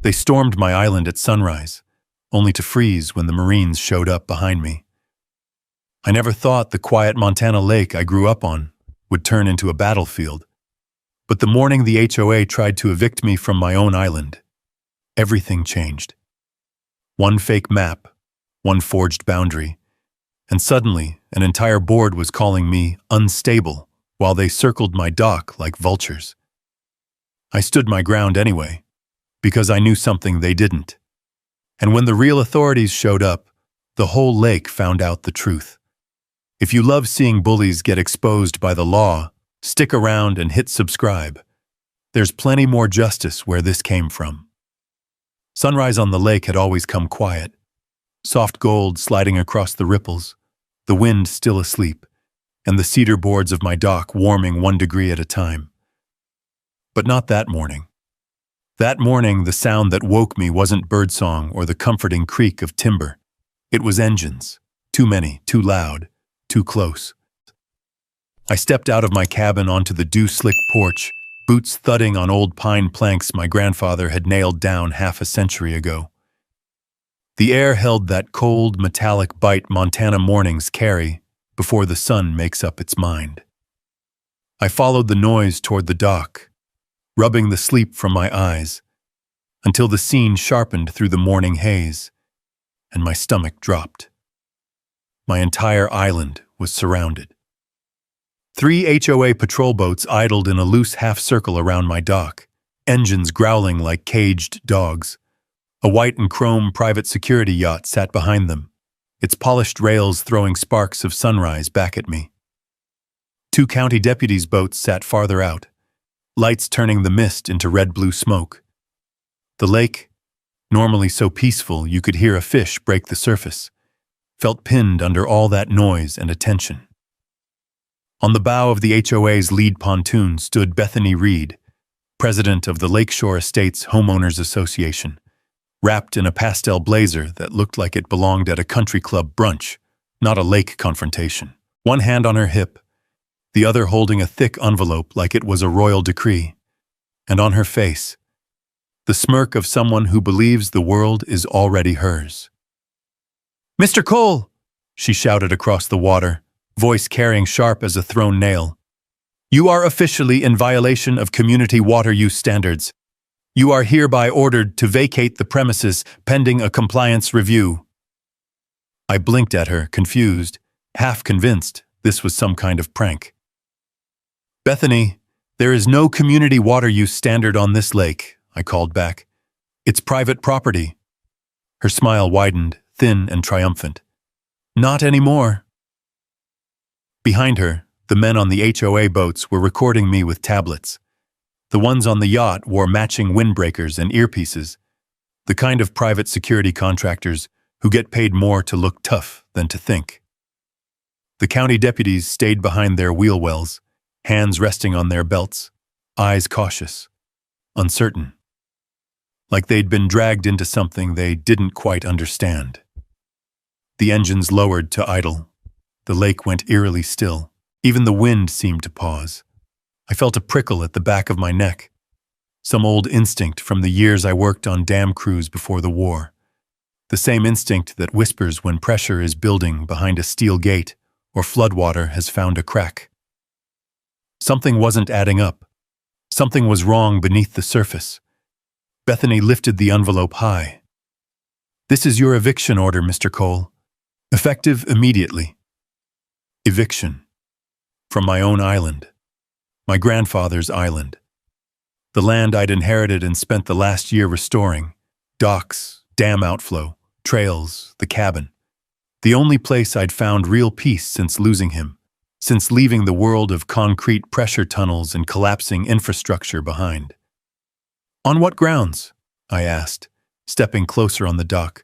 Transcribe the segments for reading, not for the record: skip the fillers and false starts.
They stormed my island at sunrise, only to freeze when the Marines showed up behind me. I never thought the quiet Montana lake I grew up on would turn into a battlefield. But the morning the HOA tried to evict me from my own island, everything changed. One fake map, one forged boundary, and suddenly an entire board was calling me unstable while they circled my dock like vultures. I stood my ground anyway, because I knew something they didn't. And when the real authorities showed up, the whole lake found out the truth. If you love seeing bullies get exposed by the law, stick around and hit subscribe. There's plenty more justice where this came from. Sunrise on the lake had always come quiet. Soft gold sliding across the ripples, the wind still asleep, and the cedar boards of my dock warming 1 degree at a time. But not that morning. That morning, the sound that woke me wasn't birdsong or the comforting creak of timber. It was engines. Too many, too loud, too close. I stepped out of my cabin onto the dew-slick porch, boots thudding on old pine planks my grandfather had nailed down half a century ago. The air held that cold, metallic bite Montana mornings carry before the sun makes up its mind. I followed the noise toward the dock, rubbing the sleep from my eyes, until the scene sharpened through the morning haze, and my stomach dropped. My entire island was surrounded. 3 HOA patrol boats idled in a loose half-circle around my dock, engines growling like caged dogs. A white and chrome private security yacht sat behind them, its polished rails throwing sparks of sunrise back at me. 2 county deputies' boats sat farther out, lights turning the mist into red-blue smoke. The lake, normally so peaceful you could hear a fish break the surface, felt pinned under all that noise and attention. On the bow of the HOA's lead pontoon stood Bethany Reed, president of the Lakeshore Estates Homeowners Association, wrapped in a pastel blazer that looked like it belonged at a country club brunch, not a lake confrontation. One hand on her hip, the other holding a thick envelope like it was a royal decree, and on her face, the smirk of someone who believes the world is already hers. "Mr. Cole!" she shouted across the water, voice carrying sharp as a thrown nail. "You are officially in violation of community water use standards. You are hereby ordered to vacate the premises pending a compliance review." I blinked at her, confused, half convinced this was some kind of prank. "Bethany, there is no community water use standard on this lake," I called back. "It's private property." Her smile widened, thin and triumphant. "Not anymore." Behind her, the men on the HOA boats were recording me with tablets. The ones on the yacht wore matching windbreakers and earpieces, the kind of private security contractors who get paid more to look tough than to think. The county deputies stayed behind their wheel wells, hands resting on their belts, eyes cautious, uncertain, like they'd been dragged into something they didn't quite understand. The engines lowered to idle. The lake went eerily still. Even the wind seemed to pause. I felt a prickle at the back of my neck, some old instinct from the years I worked on dam crews before the war, the same instinct that whispers when pressure is building behind a steel gate or floodwater has found a crack. Something wasn't adding up. Something was wrong beneath the surface. Bethany lifted the envelope high. "This is your eviction order, Mr. Cole. Effective immediately." Eviction. From my own island. My grandfather's island. The land I'd inherited and spent the last year restoring. Docks, dam outflow, trails, the cabin. The only place I'd found real peace since losing him, since leaving the world of concrete pressure tunnels and collapsing infrastructure behind. "On what grounds?" I asked, stepping closer on the dock,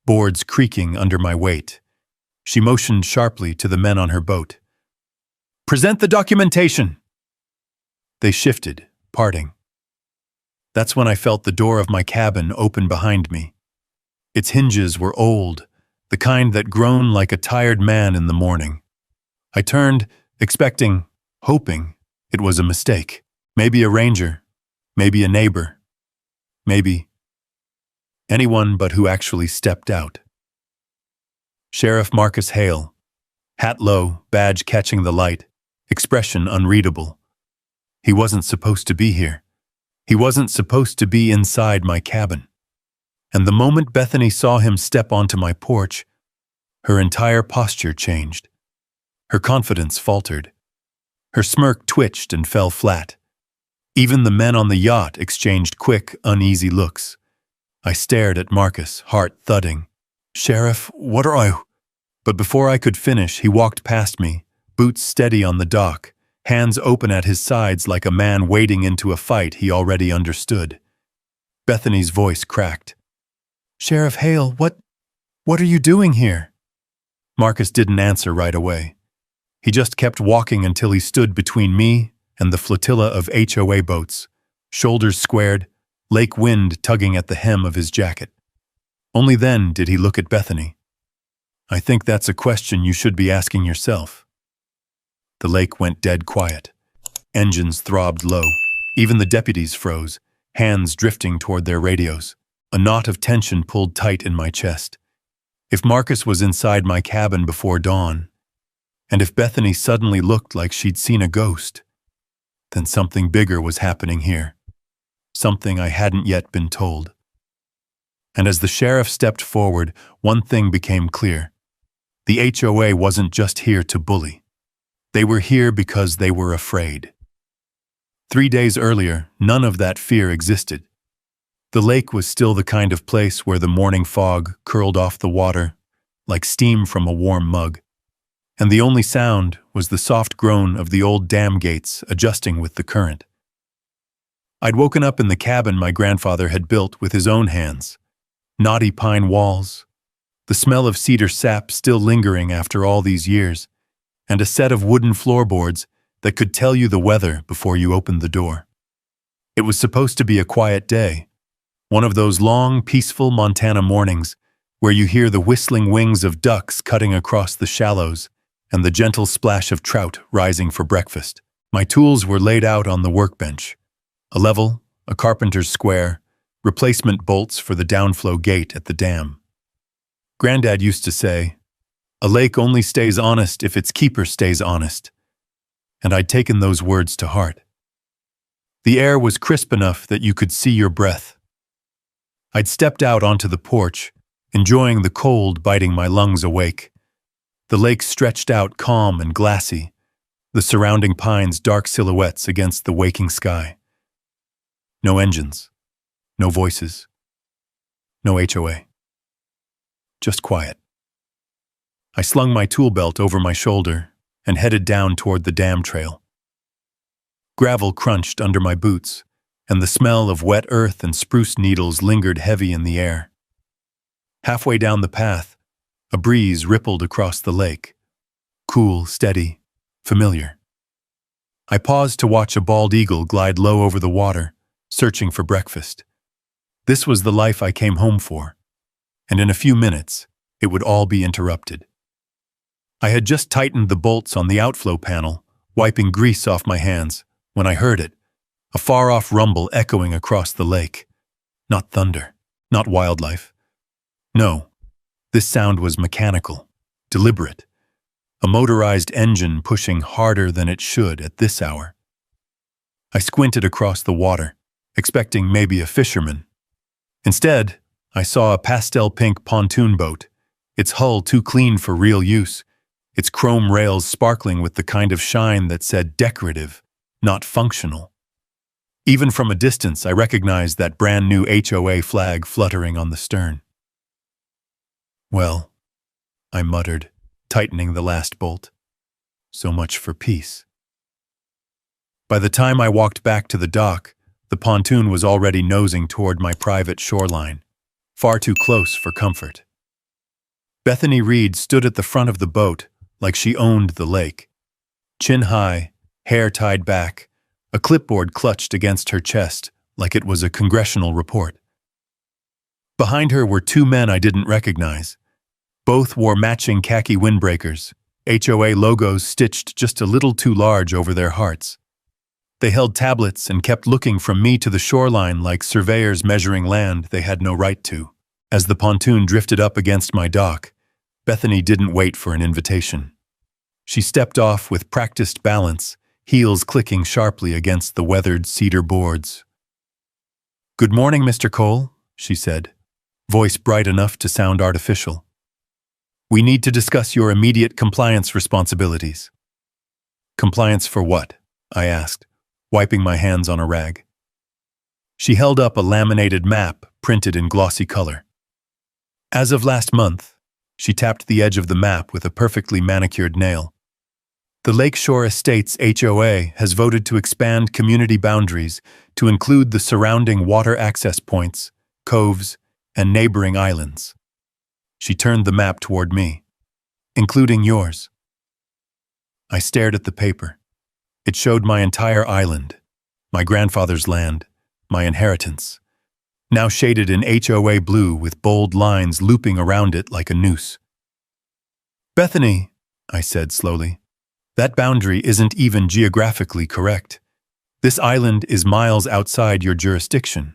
boards creaking under my weight. She motioned sharply to the men on her boat. "Present the documentation!" They shifted, parting. That's when I felt the door of my cabin open behind me. Its hinges were old, the kind that groan like a tired man in the morning. I turned, expecting, hoping it was a mistake. Maybe a ranger, maybe a neighbor, maybe Anyone but who actually stepped out. Sheriff Marcus Hale, hat low, badge catching the light, expression unreadable. He wasn't supposed to be here. He wasn't supposed to be inside my cabin. And the moment Bethany saw him step onto my porch, her entire posture changed. Her confidence faltered. Her smirk twitched and fell flat. Even the men on the yacht exchanged quick, uneasy looks. I stared at Marcus, heart thudding. "Sheriff, what are I—" But before I could finish, he walked past me, boots steady on the dock, hands open at his sides like a man wading into a fight he already understood. Bethany's voice cracked. "Sheriff Hale, what are you doing here?" Marcus didn't answer right away. He just kept walking until he stood between me and the flotilla of HOA boats, shoulders squared, lake wind tugging at the hem of his jacket. Only then did he look at Bethany. "I think that's a question you should be asking yourself." The lake went dead quiet. Engines throbbed low. Even the deputies froze, hands drifting toward their radios. A knot of tension pulled tight in my chest. If Marcus was inside my cabin before dawn, and if Bethany suddenly looked like she'd seen a ghost, then something bigger was happening here. Something I hadn't yet been told. And as the sheriff stepped forward, one thing became clear. The HOA wasn't just here to bully. They were here because they were afraid. 3 days earlier, none of that fear existed. The lake was still the kind of place where the morning fog curled off the water, like steam from a warm mug. And the only sound was the soft groan of the old dam gates adjusting with the current. I'd woken up in the cabin my grandfather had built with his own hands. Knotty pine walls, the smell of cedar sap still lingering after all these years, and a set of wooden floorboards that could tell you the weather before you opened the door. It was supposed to be a quiet day, one of those long, peaceful Montana mornings where you hear the whistling wings of ducks cutting across the shallows and the gentle splash of trout rising for breakfast. My tools were laid out on the workbench. A level, a carpenter's square, replacement bolts for the downflow gate at the dam. Granddad used to say, "A lake only stays honest if its keeper stays honest." And I'd taken those words to heart. The air was crisp enough that you could see your breath. I'd stepped out onto the porch, enjoying the cold biting my lungs awake. The lake stretched out calm and glassy, the surrounding pines dark silhouettes against the waking sky. No engines, no voices, no HOA. Just quiet. I slung my tool belt over my shoulder and headed down toward the dam trail. Gravel crunched under my boots, and the smell of wet earth and spruce needles lingered heavy in the air. Halfway down the path, a breeze rippled across the lake. Cool, steady, familiar. I paused to watch a bald eagle glide low over the water, searching for breakfast. This was the life I came home for, and in a few minutes, it would all be interrupted. I had just tightened the bolts on the outflow panel, wiping grease off my hands, when I heard it, a far-off rumble echoing across the lake. Not thunder, not wildlife. No, this sound was mechanical, deliberate, a motorized engine pushing harder than it should at this hour. I squinted across the water, expecting maybe a fisherman. Instead, I saw a pastel-pink pontoon boat, its hull too clean for real use, its chrome rails sparkling with the kind of shine that said decorative, not functional. Even from a distance, I recognized that brand-new HOA flag fluttering on the stern. "Well," I muttered, tightening the last bolt. "So much for peace." By the time I walked back to the dock, the pontoon was already nosing toward my private shoreline, far too close for comfort. Bethany Reed stood at the front of the boat like she owned the lake. Chin high, hair tied back, a clipboard clutched against her chest like it was a congressional report. Behind her were two men I didn't recognize. Both wore matching khaki windbreakers, HOA logos stitched just a little too large over their hearts. They held tablets and kept looking from me to the shoreline like surveyors measuring land they had no right to. As the pontoon drifted up against my dock, Bethany didn't wait for an invitation. She stepped off with practiced balance, heels clicking sharply against the weathered cedar boards. "Good morning, Mr. Cole," she said, voice bright enough to sound artificial. "We need to discuss your immediate compliance responsibilities." "Compliance for what?" I asked, wiping my hands on a rag. She held up a laminated map printed in glossy color. As of last month, she tapped the edge of the map with a perfectly manicured nail. The Lakeshore Estates HOA has voted to expand community boundaries to include the surrounding water access points, coves, and neighboring islands. She turned the map toward me, including yours. I stared at the paper. It showed my entire island, my grandfather's land, my inheritance, now shaded in HOA blue with bold lines looping around it like a noose. "Bethany," I said slowly, "that boundary isn't even geographically correct. This island is miles outside your jurisdiction."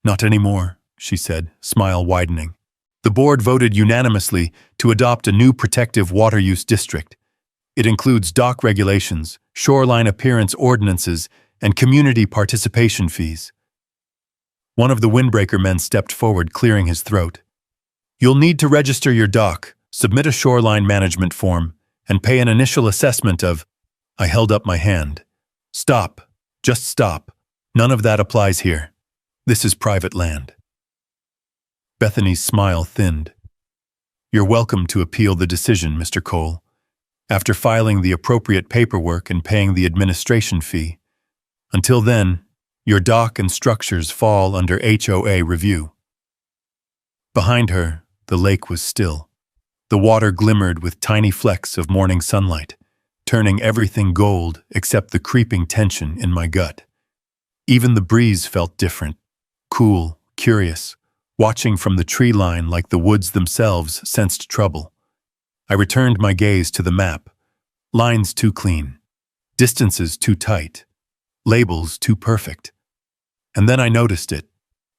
"Not anymore," she said, smile widening. "The board voted unanimously to adopt a new protective water use district. It includes dock regulations, shoreline appearance ordinances, and community participation fees." One of the windbreaker men stepped forward, clearing his throat. "You'll need to register your dock, submit a shoreline management form, and pay an initial assessment of—" I held up my hand. "Stop. Just stop. None of that applies here. This is private land." Bethany's smile thinned. "You're welcome to appeal the decision, Mr. Cole, after filing the appropriate paperwork and paying the administration fee. Until then, your dock and structures fall under HOA review." Behind her, the lake was still. The water glimmered with tiny flecks of morning sunlight, turning everything gold except the creeping tension in my gut. Even the breeze felt different, cool, curious, watching from the tree line like the woods themselves sensed trouble. I returned my gaze to the map. Lines too clean, distances too tight, labels too perfect. And then I noticed it,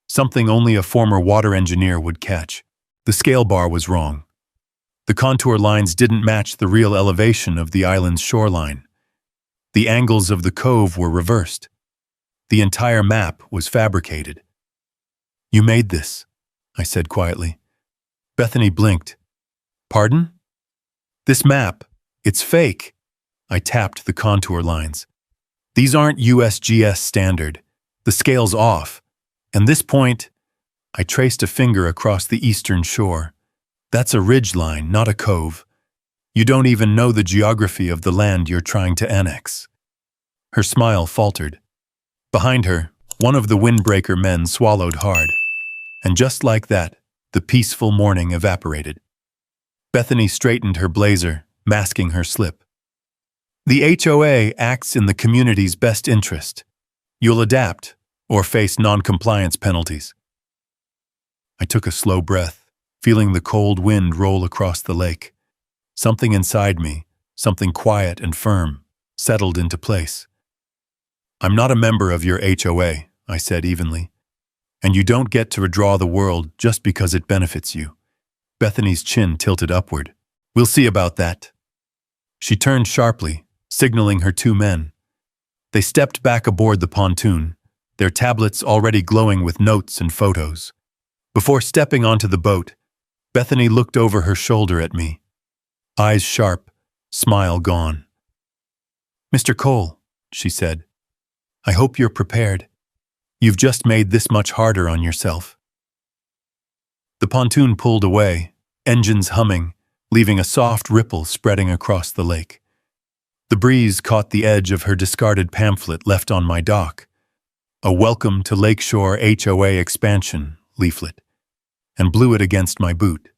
something only a former water engineer would catch. The scale bar was wrong. The contour lines didn't match the real elevation of the island's shoreline. The angles of the cove were reversed. The entire map was fabricated. "You made this," I said quietly. Bethany blinked. "Pardon?" "This map, it's fake." I tapped the contour lines. "These aren't USGS standard. The scale's off. And this point," I traced a finger across the eastern shore. "That's a ridge line, not a cove. You don't even know the geography of the land you're trying to annex." Her smile faltered. Behind her, one of the windbreaker men swallowed hard. And just like that, the peaceful morning evaporated. Bethany straightened her blazer, masking her slip. "The HOA acts in the community's best interest. You'll adapt or face non-compliance penalties." I took a slow breath, feeling the cold wind roll across the lake. Something inside me, something quiet and firm, settled into place. "I'm not a member of your HOA," I said evenly. "And you don't get to redraw the world just because it benefits you." Bethany's chin tilted upward. "We'll see about that." She turned sharply, signaling her two men. They stepped back aboard the pontoon, their tablets already glowing with notes and photos. Before stepping onto the boat, Bethany looked over her shoulder at me. Eyes sharp, smile gone. "Mr. Cole," she said, "I hope you're prepared. You've just made this much harder on yourself." The pontoon pulled away, engines humming, leaving a soft ripple spreading across the lake. The breeze caught the edge of her discarded pamphlet left on my dock, a Welcome to Lakeshore HOA Expansion leaflet, and blew it against my boot.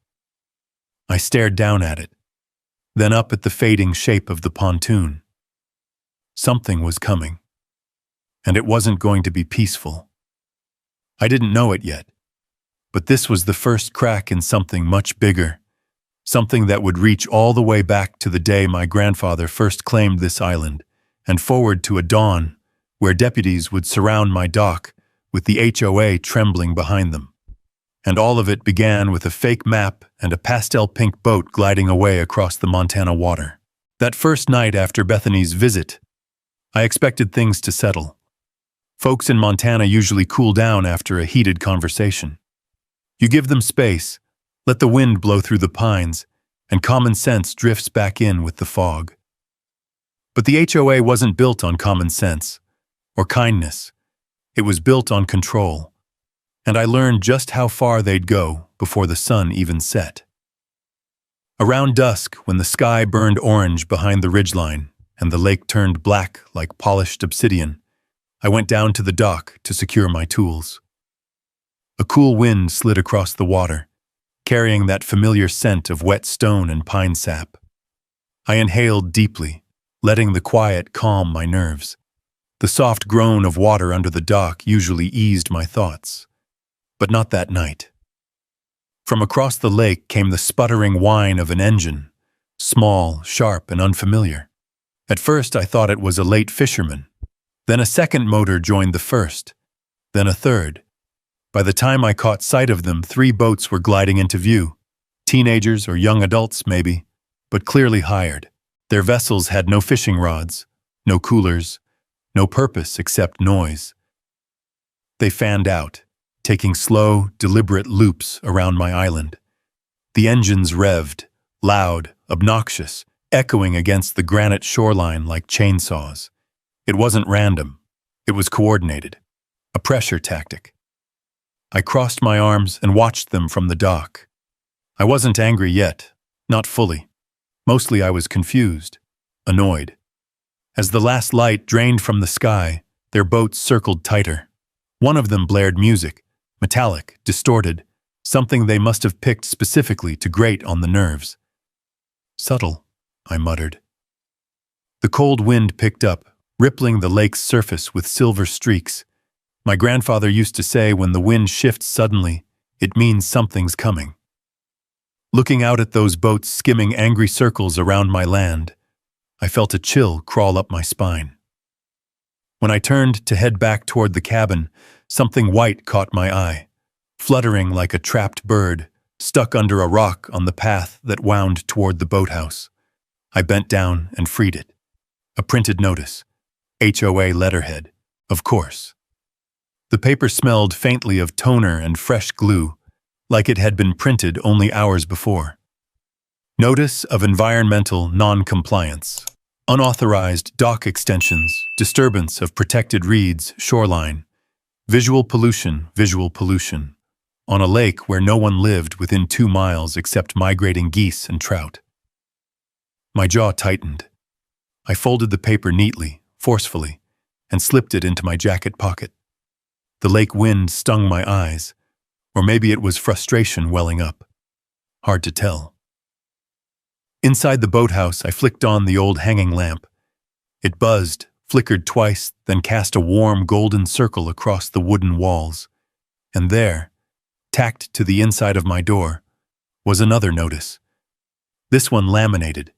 I stared down at it, then up at the fading shape of the pontoon. Something was coming, and it wasn't going to be peaceful. I didn't know it yet, but this was the first crack in something much bigger, something that would reach all the way back to the day my grandfather first claimed this island, and forward to a dawn where deputies would surround my dock with the HOA trembling behind them. And all of it began with a fake map and a pastel pink boat gliding away across the Montana water. That first night after Bethany's visit, I expected things to settle. Folks in Montana usually cool down after a heated conversation. You give them space, let the wind blow through the pines, and common sense drifts back in with the fog. But the HOA wasn't built on common sense or kindness. It was built on control. And I learned just how far they'd go before the sun even set. Around dusk, when the sky burned orange behind the ridgeline and the lake turned black like polished obsidian, I went down to the dock to secure my tools. A cool wind slid across the water, carrying that familiar scent of wet stone and pine sap. I inhaled deeply, letting the quiet calm my nerves. The soft groan of water under the dock usually eased my thoughts. But not that night. From across the lake came the sputtering whine of an engine, small, sharp, and unfamiliar. At first I thought it was a late fisherman. Then a second motor joined the first, then a third. By the time I caught sight of them, 3 boats were gliding into view. Teenagers or young adults, maybe, but clearly hired. Their vessels had no fishing rods, no coolers, no purpose except noise. They fanned out, taking slow, deliberate loops around my island. The engines revved, loud, obnoxious, echoing against the granite shoreline like chainsaws. It wasn't random. It was coordinated. A pressure tactic. I crossed my arms and watched them from the dock. I wasn't angry yet, not fully. Mostly I was confused, annoyed. As the last light drained from the sky, their boats circled tighter. One of them blared music, metallic, distorted, something they must have picked specifically to grate on the nerves. Subtle, I muttered. The cold wind picked up, rippling the lake's surface with silver streaks. My grandfather used to say when the wind shifts suddenly, it means something's coming. Looking out at those boats skimming angry circles around my land, I felt a chill crawl up my spine. When I turned to head back toward the cabin, something white caught my eye, fluttering like a trapped bird, stuck under a rock on the path that wound toward the boathouse. I bent down and freed it. A printed notice. HOA letterhead, of course. The paper smelled faintly of toner and fresh glue, like it had been printed only hours before. Notice of environmental non-compliance. Unauthorized dock extensions, disturbance of protected reeds, shoreline. Visual pollution, on a lake where no one lived within 2 miles except migrating geese and trout. My jaw tightened. I folded the paper neatly, forcefully, and slipped it into my jacket pocket. The lake wind stung my eyes, or maybe it was frustration welling up. Hard to tell. Inside the boathouse, I flicked on the old hanging lamp. It buzzed, flickered twice, then cast a warm golden circle across the wooden walls. And there, tacked to the inside of my door, was another notice. This one laminated,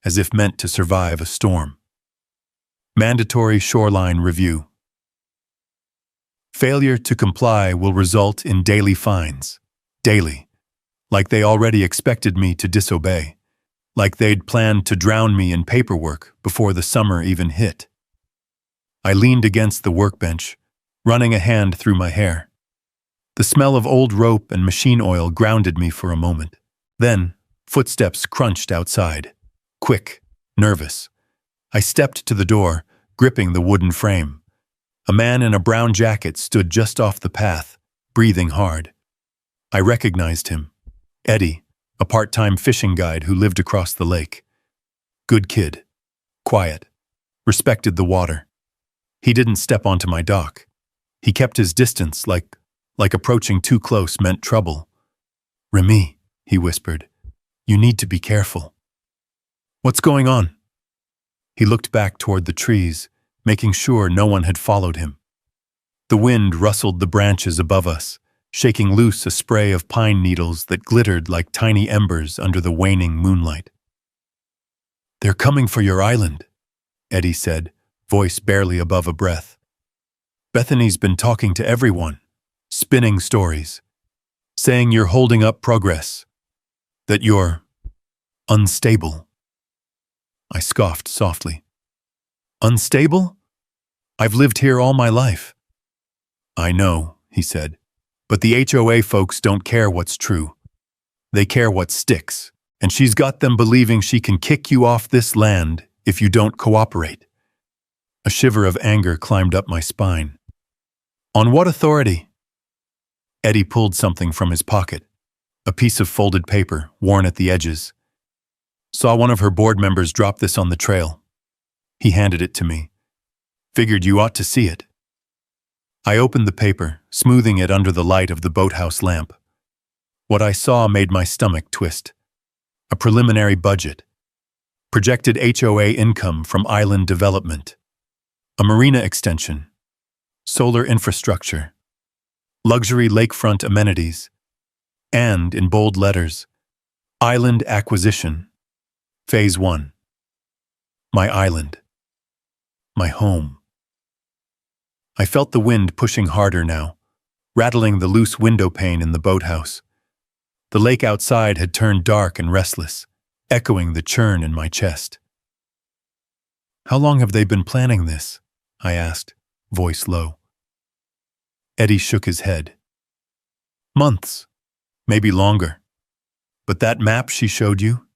as if meant to survive a storm. Mandatory shoreline review. Failure to comply will result in daily fines. Daily. Like they already expected me to disobey. Like they'd planned to drown me in paperwork before the summer even hit. I leaned against the workbench, running a hand through my hair. The smell of old rope and machine oil grounded me for a moment. Then, footsteps crunched outside. Quick, nervous. I stepped to the door, gripping the wooden frame. A man in a brown jacket stood just off the path, breathing hard. I recognized him. Eddie, a part-time fishing guide who lived across the lake. Good kid. Quiet. Respected the water. He didn't step onto my dock. He kept his distance like approaching too close meant trouble. "Remy," he whispered, "you need to be careful." "What's going on?" He looked back toward the trees, making sure no one had followed him. The wind rustled the branches above us, shaking loose a spray of pine needles that glittered like tiny embers under the waning moonlight. "They're coming for your island," Eddie said, voice barely above a breath. "Bethany's been talking to everyone, spinning stories. saying you're holding up progress, that you're unstable. I scoffed softly. Unstable? I've lived here all my life. I know, he said, but the HOA folks don't care what's true. They care what sticks, and she's got them believing she can kick you off this land if you don't cooperate. A shiver of anger climbed up my spine. On what authority? Eddie pulled something from his pocket, a piece of folded paper, worn at the edges. Saw one of her board members drop this on the trail. He handed it to me. Figured you ought to see it. I opened the paper, smoothing it under the light of the boathouse lamp. What I saw made my stomach twist. A preliminary budget. Projected HOA income from island development. A marina extension. Solar infrastructure. Luxury lakefront amenities. And, in bold letters, island acquisition. Phase 1. My island. My home. I felt the wind pushing harder now, rattling the loose window pane in the boathouse. The lake outside had turned dark and restless, echoing the churn in my chest. How long have they been planning this? I asked, voice low. Eddie shook his head. Months, maybe longer. But that map she showed you?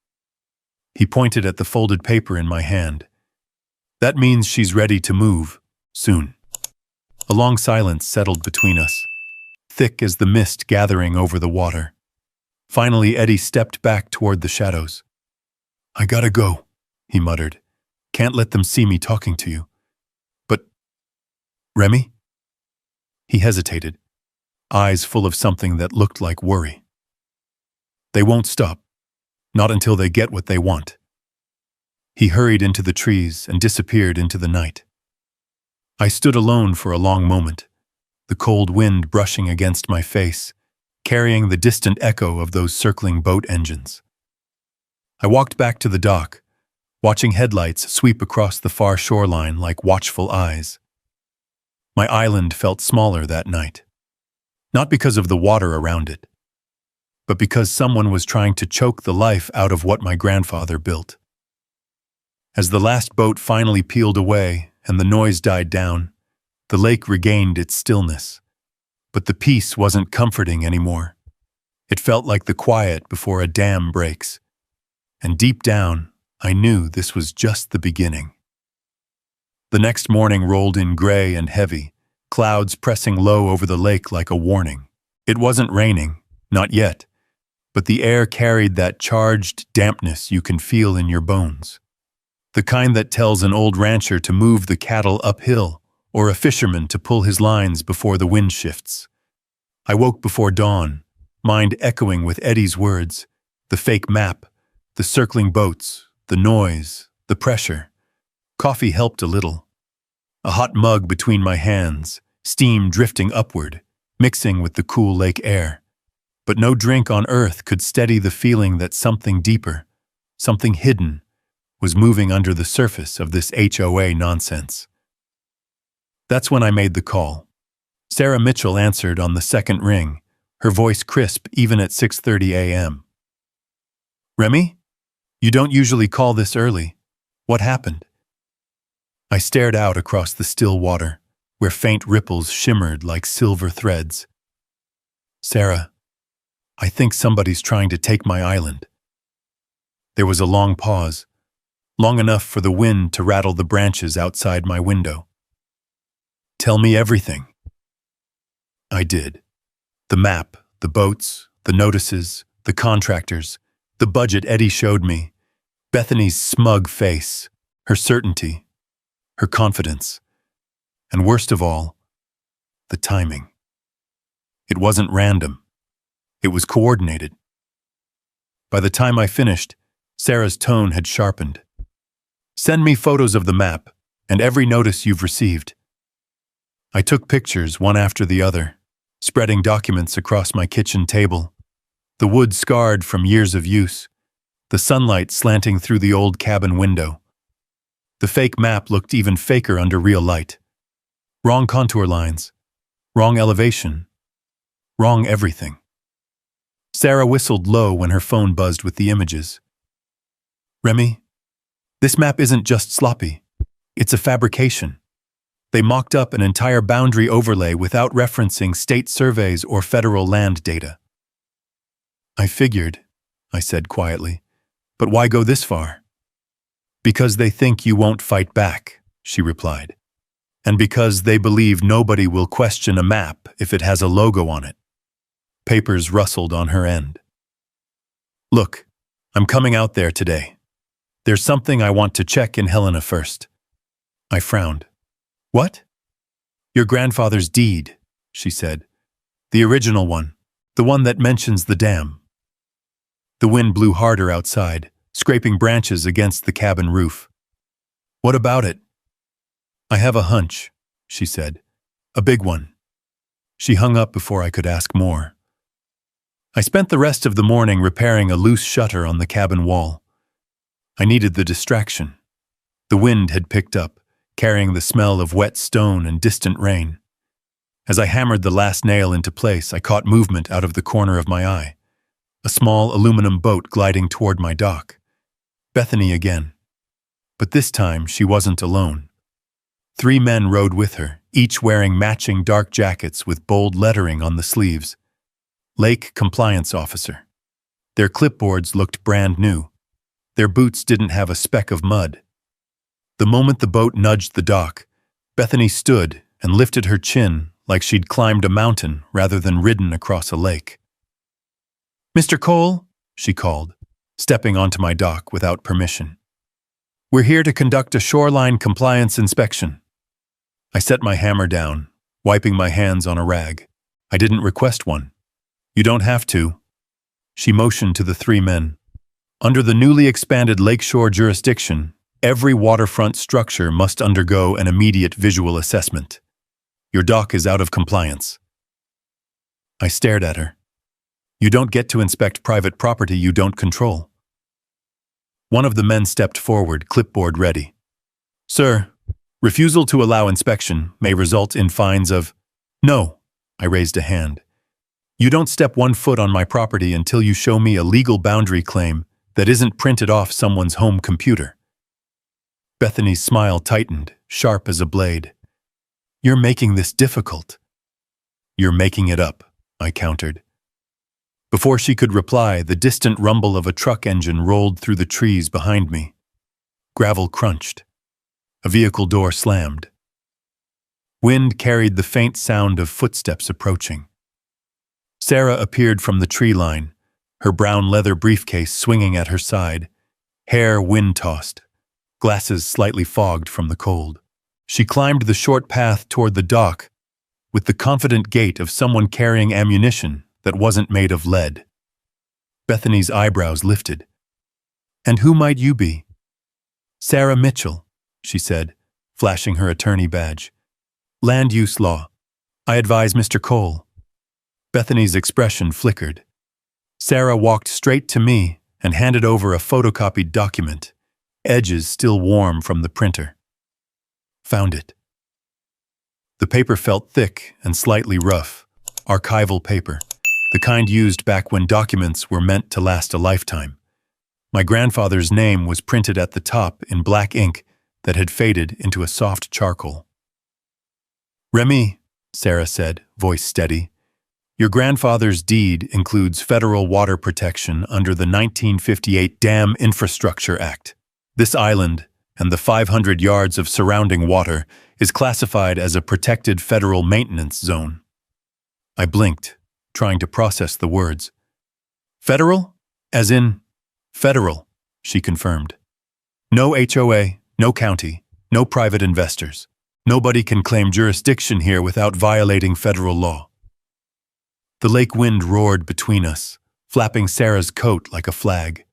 He pointed at the folded paper in my hand. That means she's ready to move, soon. A long silence settled between us, thick as the mist gathering over the water. Finally, Eddie stepped back toward the shadows. I gotta go, he muttered. Can't let them see me talking to you. But, Remy? He hesitated, eyes full of something that looked like worry. They won't stop, not until they get what they want. He hurried into the trees and disappeared into the night. I stood alone for a long moment, the cold wind brushing against my face, carrying the distant echo of those circling boat engines. I walked back to the dock, watching headlights sweep across the far shoreline like watchful eyes. My island felt smaller that night, not because of the water around it, but because someone was trying to choke the life out of what my grandfather built. As the last boat finally peeled away and the noise died down, the lake regained its stillness. But the peace wasn't comforting anymore. It felt like the quiet before a dam breaks. And deep down, I knew this was just the beginning. The next morning rolled in gray and heavy, clouds pressing low over the lake like a warning. It wasn't raining, not yet, but the air carried that charged dampness you can feel in your bones. The kind that tells an old rancher to move the cattle uphill, or a fisherman to pull his lines before the wind shifts. I woke before dawn, mind echoing with Eddie's words, the fake map, the circling boats, the noise, the pressure. Coffee helped a little. A hot mug between my hands, steam drifting upward, mixing with the cool lake air. But no drink on earth could steady the feeling that something deeper, something hidden, was moving under the surface of this HOA nonsense. That's when I made the call. Sarah Mitchell answered on the second ring, her voice crisp even at 6:30 a.m. Remy? You don't usually call this early. What happened? I stared out across the still water, where faint ripples shimmered like silver threads. Sarah, I think somebody's trying to take my island. There was a long pause, long enough for the wind to rattle the branches outside my window. Tell me everything. I did. The map, the boats, the notices, the contractors, the budget Eddie showed me, Bethany's smug face, her certainty, her confidence, and worst of all, the timing. It wasn't random. It was coordinated. By the time I finished, Sarah's tone had sharpened. Send me photos of the map and every notice you've received. I took pictures one after the other, spreading documents across my kitchen table, the wood scarred from years of use, the sunlight slanting through the old cabin window. The fake map looked even faker under real light. Wrong contour lines, wrong elevation, wrong everything. Sarah whistled low when her phone buzzed with the images. Remy, this map isn't just sloppy. It's a fabrication. They mocked up an entire boundary overlay without referencing state surveys or federal land data. I figured, I said quietly, but why go this far? Because they think you won't fight back, she replied. And because they believe nobody will question a map if it has a logo on it. Papers rustled on her end. Look, I'm coming out there today. There's something I want to check in Helena first. I frowned. What? Your grandfather's deed, she said. The original one, the one that mentions the dam. The wind blew harder outside, scraping branches against the cabin roof. What about it? I have a hunch, she said. A big one. She hung up before I could ask more. I spent the rest of the morning repairing a loose shutter on the cabin wall. I needed the distraction. The wind had picked up, carrying the smell of wet stone and distant rain. As I hammered the last nail into place, I caught movement out of the corner of my eye. A small aluminum boat gliding toward my dock. Bethany again. But this time she wasn't alone. 3 men rode with her, each wearing matching dark jackets with bold lettering on the sleeves. Lake Compliance Officer. Their clipboards looked brand new. Their boots didn't have a speck of mud. The moment the boat nudged the dock, Bethany stood and lifted her chin like she'd climbed a mountain rather than ridden across a lake. Mr. Cole, she called, stepping onto my dock without permission. We're here to conduct a shoreline compliance inspection. I set my hammer down, wiping my hands on a rag. I didn't request one. You don't have to. She motioned to the 3 men. Under the newly expanded lakeshore jurisdiction, every waterfront structure must undergo an immediate visual assessment. Your dock is out of compliance. I stared at her. You don't get to inspect private property you don't control. One of the men stepped forward, clipboard ready. Sir, refusal to allow inspection may result in fines of... No, I raised a hand. You don't step 1 foot on my property until you show me a legal boundary claim that isn't printed off someone's home computer. Bethany's smile tightened, sharp as a blade. You're making this difficult. You're making it up, I countered. Before she could reply, the distant rumble of a truck engine rolled through the trees behind me. Gravel crunched. A vehicle door slammed. Wind carried the faint sound of footsteps approaching. Sarah appeared from the tree line, her brown leather briefcase swinging at her side, hair wind-tossed, glasses slightly fogged from the cold. She climbed the short path toward the dock with the confident gait of someone carrying ammunition that wasn't made of lead. Bethany's eyebrows lifted. And who might you be? Sarah Mitchell, she said, flashing her attorney badge. Land use law. I advise Mr. Cole. Bethany's expression flickered. Sarah walked straight to me and handed over a photocopied document, edges still warm from the printer. Found it. The paper felt thick and slightly rough, archival paper, the kind used back when documents were meant to last a lifetime. My grandfather's name was printed at the top in black ink that had faded into a soft charcoal. Remy, Sarah said, voice steady, your grandfather's deed includes federal water protection under the 1958 Dam Infrastructure Act. This island, and the 500 yards of surrounding water, is classified as a protected federal maintenance zone. I blinked, trying to process the words. Federal? As in, federal, she confirmed. No HOA, no county, no private investors. Nobody can claim jurisdiction here without violating federal law. The lake wind roared between us, flapping Sarah's coat like a flag.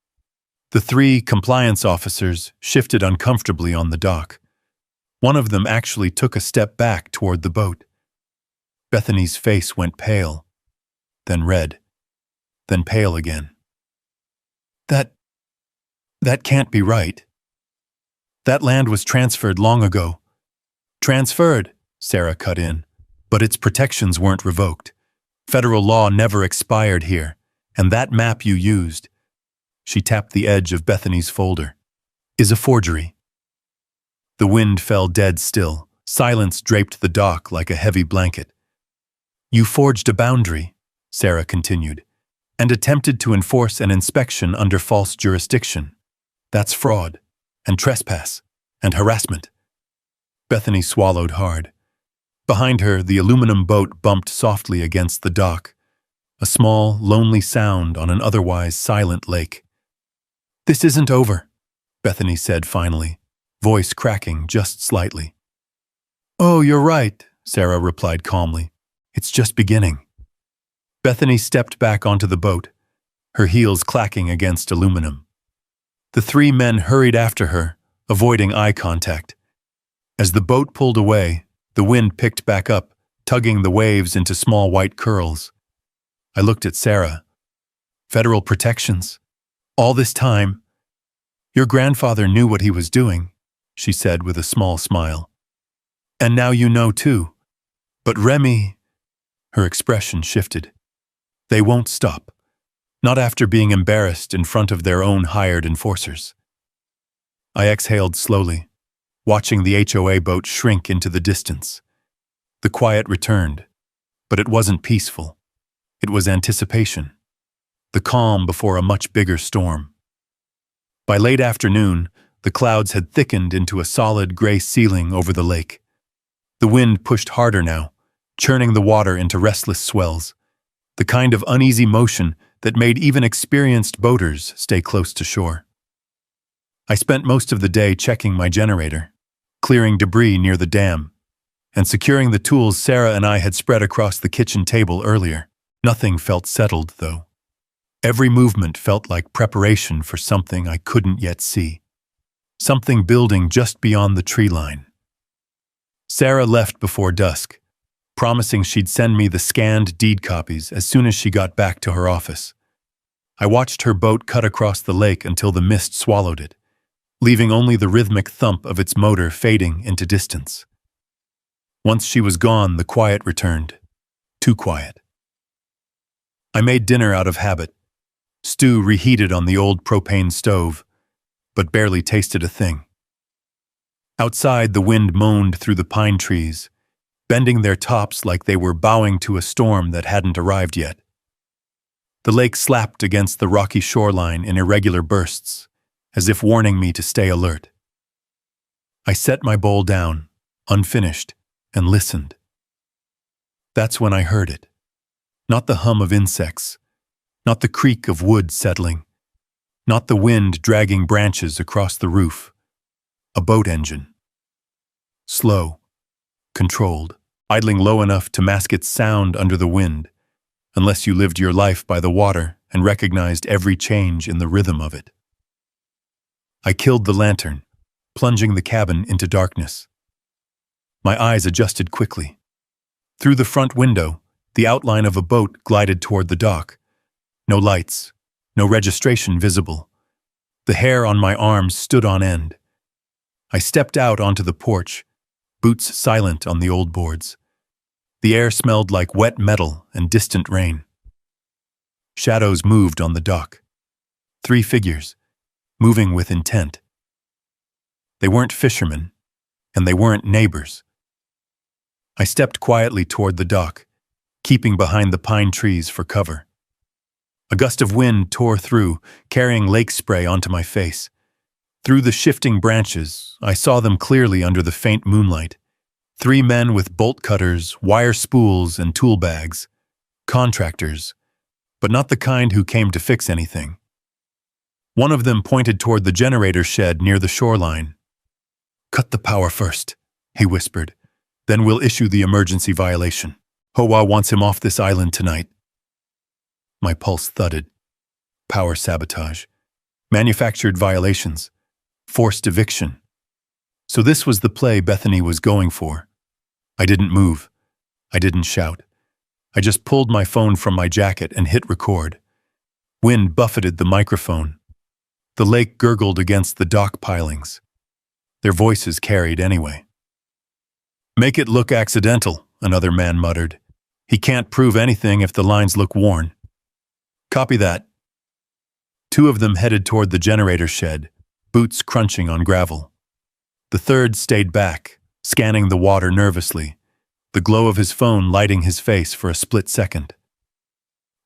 The 3 compliance officers shifted uncomfortably on the dock. One of them actually took a step back toward the boat. Bethany's face went pale, then red, then pale again. That can't be right. That land was transferred long ago. Transferred, Sarah cut in, but its protections weren't revoked. Federal law never expired here, And that map you used," she tapped the edge of Bethany's folder, "is a forgery." The wind fell dead still. Silence draped the dock like a heavy blanket. "You forged a boundary," Sarah continued, "and attempted to enforce an inspection under false jurisdiction. That's fraud, and trespass, and harassment." Bethany swallowed hard. Behind her, the aluminum boat bumped softly against the dock, a small, lonely sound on an otherwise silent lake. "This isn't over," Bethany said finally, voice cracking just slightly. "Oh, you're right," Sarah replied calmly. "It's just beginning." Bethany stepped back onto the boat, her heels clacking against aluminum. The three men hurried after her, avoiding eye contact. As the boat pulled away, the wind picked back up, tugging the waves into small white curls. I looked at Sarah. "Federal protections? All this time?" "Your grandfather knew what he was doing," she said with a small smile. "And now you know too. But Remy—" Her expression shifted. "They won't stop. Not after being embarrassed in front of their own hired enforcers." I exhaled slowly, watching the HOA boat shrink into the distance. The quiet returned, but it wasn't peaceful. It was anticipation. The calm before a much bigger storm. By late afternoon, the clouds had thickened into a solid gray ceiling over the lake. The wind pushed harder now, churning the water into restless swells, the kind of uneasy motion that made even experienced boaters stay close to shore. I spent most of the day checking my generator, clearing debris near the dam, and securing the tools Sarah and I had spread across the kitchen table earlier. Nothing felt settled, though. Every movement felt like preparation for something I couldn't yet see. Something building just beyond the tree line. Sarah left before dusk, promising she'd send me the scanned deed copies as soon as she got back to her office. I watched her boat cut across the lake until the mist swallowed it, leaving only the rhythmic thump of its motor fading into distance. Once she was gone, the quiet returned. Too quiet. I made dinner out of habit. Stew reheated on the old propane stove, but barely tasted a thing. Outside, the wind moaned through the pine trees, bending their tops like they were bowing to a storm that hadn't arrived yet. The lake slapped against the rocky shoreline in irregular bursts, as if warning me to stay alert. I set my bowl down, unfinished, and listened. That's when I heard it. Not the hum of insects, not the creak of wood settling, not the wind dragging branches across the roof. A boat engine. Slow, controlled, idling low enough to mask its sound under the wind, unless you lived your life by the water and recognized every change in the rhythm of it. I killed the lantern, plunging the cabin into darkness. My eyes adjusted quickly. Through the front window, the outline of a boat glided toward the dock. No lights, no registration visible. The hair on my arms stood on end. I stepped out onto the porch, boots silent on the old boards. The air smelled like wet metal and distant rain. Shadows moved on the dock. 3 figures, moving with intent. They weren't fishermen, and they weren't neighbors. I stepped quietly toward the dock, keeping behind the pine trees for cover. A gust of wind tore through, carrying lake spray onto my face. Through the shifting branches, I saw them clearly under the faint moonlight. 3 men with bolt cutters, wire spools, and tool bags. Contractors, but not the kind who came to fix anything. One of them pointed toward the generator shed near the shoreline. "Cut the power first," he whispered. "Then we'll issue the emergency violation. HOA wants him off this island tonight." My pulse thudded. Power sabotage. Manufactured violations. Forced eviction. So this was the play Bethany was going for. I didn't move. I didn't shout. I just pulled my phone from my jacket and hit record. Wind buffeted the microphone. The lake gurgled against the dock pilings. Their voices carried anyway. "Make it look accidental," another man muttered. "He can't prove anything if the lines look worn." Copy that. Two of them headed toward the generator shed, boots crunching on gravel. The third stayed back, scanning the water nervously, the glow of his phone lighting his face for a split second.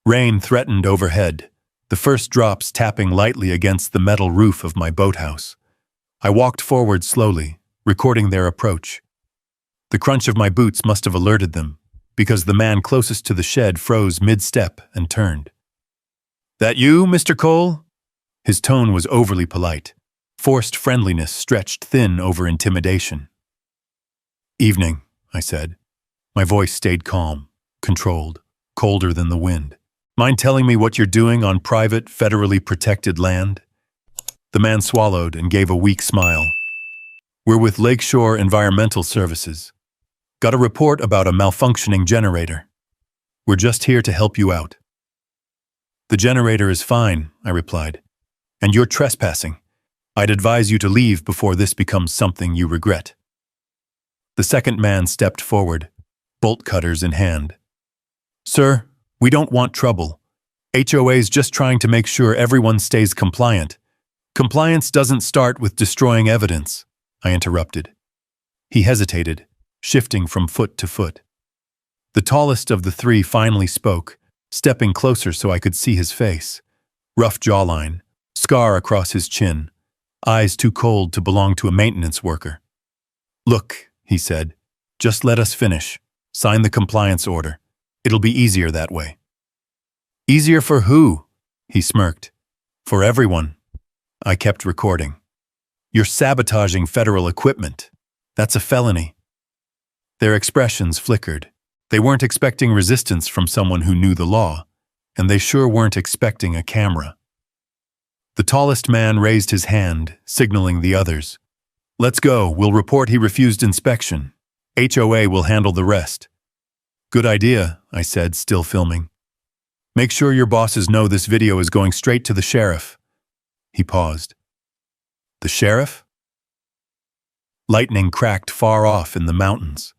Rain threatened overhead, the first drops tapping lightly against the metal roof of my boathouse. I walked forward slowly, recording their approach. The crunch of my boots must have alerted them, because the man closest to the shed froze mid-step and turned. "That you, Mr. Cole?" His tone was overly polite. Forced friendliness stretched thin over intimidation. "Evening," I said. My voice stayed calm, controlled, colder than the wind. "Mind telling me what you're doing on private, federally protected land?" The man swallowed and gave a weak smile. "We're with Lakeshore Environmental Services. Got a report about a malfunctioning generator. We're just here to help you out." "The generator is fine," I replied. "And you're trespassing. I'd advise you to leave before this becomes something you regret." The second man stepped forward, bolt cutters in hand. "Sir, we don't want trouble. HOA's just trying to make sure everyone stays compliant. Compliance doesn't start with destroying evidence," I interrupted. He hesitated, shifting from foot to foot. The tallest of the three finally spoke, stepping closer so I could see his face. Rough jawline, scar across his chin, eyes too cold to belong to a maintenance worker. "Look," he said, "just let us finish. Sign the compliance order. It'll be easier that way." "Easier for who?" He smirked. "For everyone." I kept recording. "You're sabotaging federal equipment. That's a felony." Their expressions flickered. They weren't expecting resistance from someone who knew the law, and they sure weren't expecting a camera. The tallest man raised his hand, signaling the others. "Let's go. We'll report he refused inspection. HOA will handle the rest." "Good idea," I said, still filming. "Make sure your bosses know this video is going straight to the sheriff." He paused. "The sheriff?" Lightning cracked far off in the mountains.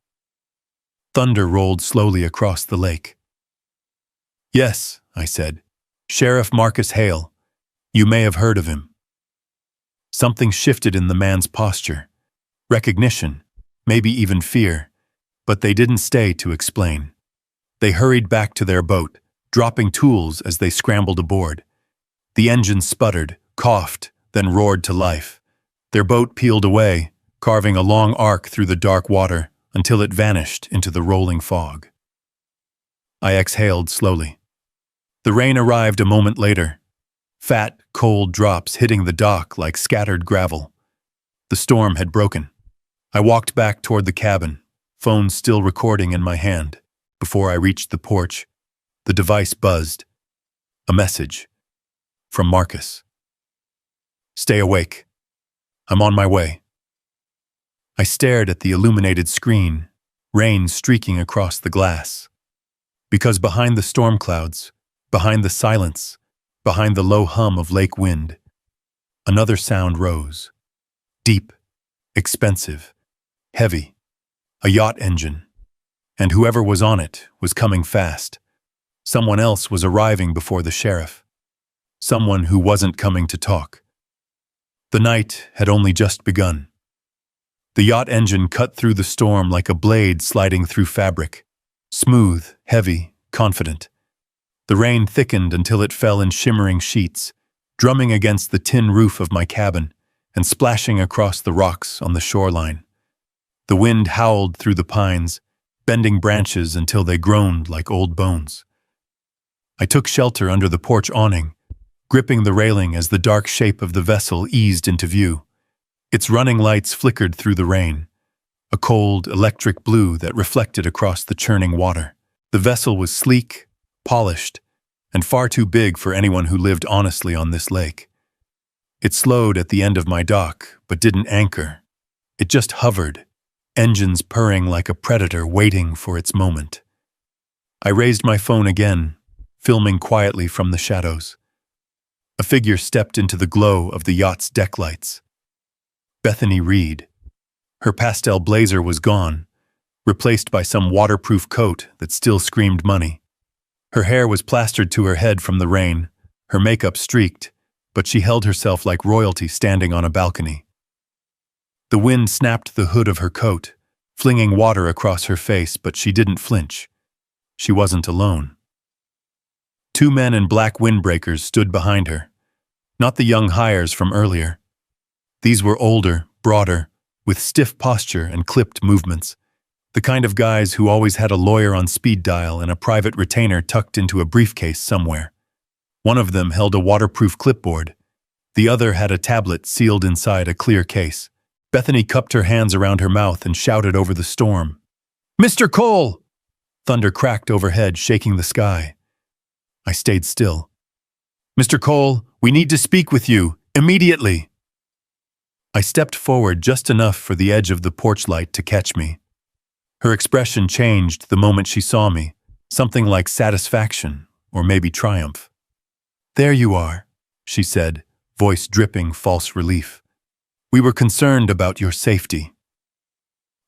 Thunder rolled slowly across the lake. "Yes," I said. "Sheriff Marcus Hale. You may have heard of him." Something shifted in the man's posture. Recognition, maybe even fear, but they didn't stay to explain. They hurried back to their boat, dropping tools as they scrambled aboard. The engine sputtered, coughed, then roared to life. Their boat peeled away, carving a long arc through the dark water until it vanished into the rolling fog. I exhaled slowly. The rain arrived a moment later. Fat, cold drops hitting the dock like scattered gravel. The storm had broken. I walked back toward the cabin, phone still recording in my hand. Before I reached the porch, the device buzzed. A message. From Marcus. "Stay awake. I'm on my way." I stared at the illuminated screen, rain streaking across the glass. Because behind the storm clouds, behind the silence, behind the low hum of lake wind, another sound rose. Deep, expensive, heavy. A yacht engine. And whoever was on it was coming fast. Someone else was arriving before the sheriff. Someone who wasn't coming to talk. The night had only just begun. The yacht engine cut through the storm like a blade sliding through fabric. Smooth, heavy, confident. The rain thickened until it fell in shimmering sheets, drumming against the tin roof of my cabin and splashing across the rocks on the shoreline. The wind howled through the pines, bending branches until they groaned like old bones. I took shelter under the porch awning, gripping the railing as the dark shape of the vessel eased into view. Its running lights flickered through the rain, a cold, electric blue that reflected across the churning water. The vessel was sleek, polished, and far too big for anyone who lived honestly on this lake. It slowed at the end of my dock, but didn't anchor. It just hovered, engines purring like a predator waiting for its moment. I raised my phone again, filming quietly from the shadows. A figure stepped into the glow of the yacht's deck lights. Bethany Reed. Her pastel blazer was gone, replaced by some waterproof coat that still screamed money. Her hair was plastered to her head from the rain, her makeup streaked, but she held herself like royalty standing on a balcony. The wind snapped the hood of her coat, flinging water across her face, but she didn't flinch. She wasn't alone. Two men in black windbreakers stood behind her, not the young hires from earlier. These were older, broader, with stiff posture and clipped movements, the kind of guys who always had a lawyer on speed dial and a private retainer tucked into a briefcase somewhere. One of them held a waterproof clipboard. The other had a tablet sealed inside a clear case. Bethany cupped her hands around her mouth and shouted over the storm. "Mr. Cole!" Thunder cracked overhead, shaking the sky. I stayed still. "Mr. Cole, we need to speak with you, immediately!" I stepped forward just enough for the edge of the porch light to catch me. Her expression changed the moment she saw me, something like satisfaction, or maybe triumph. "There you are," she said, voice dripping false relief. "We were concerned about your safety."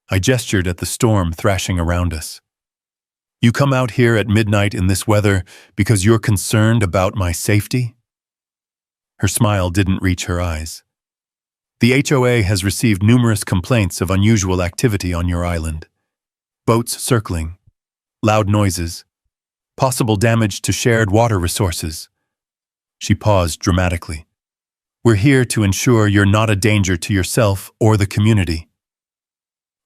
I gestured at the storm thrashing around us. "You come out here at midnight in this weather because you're concerned about my safety?" Her smile didn't reach her eyes. "The HOA has received numerous complaints of unusual activity on your island. Boats circling, loud noises, possible damage to shared water resources." She paused dramatically. "We're here to ensure you're not a danger to yourself or the community."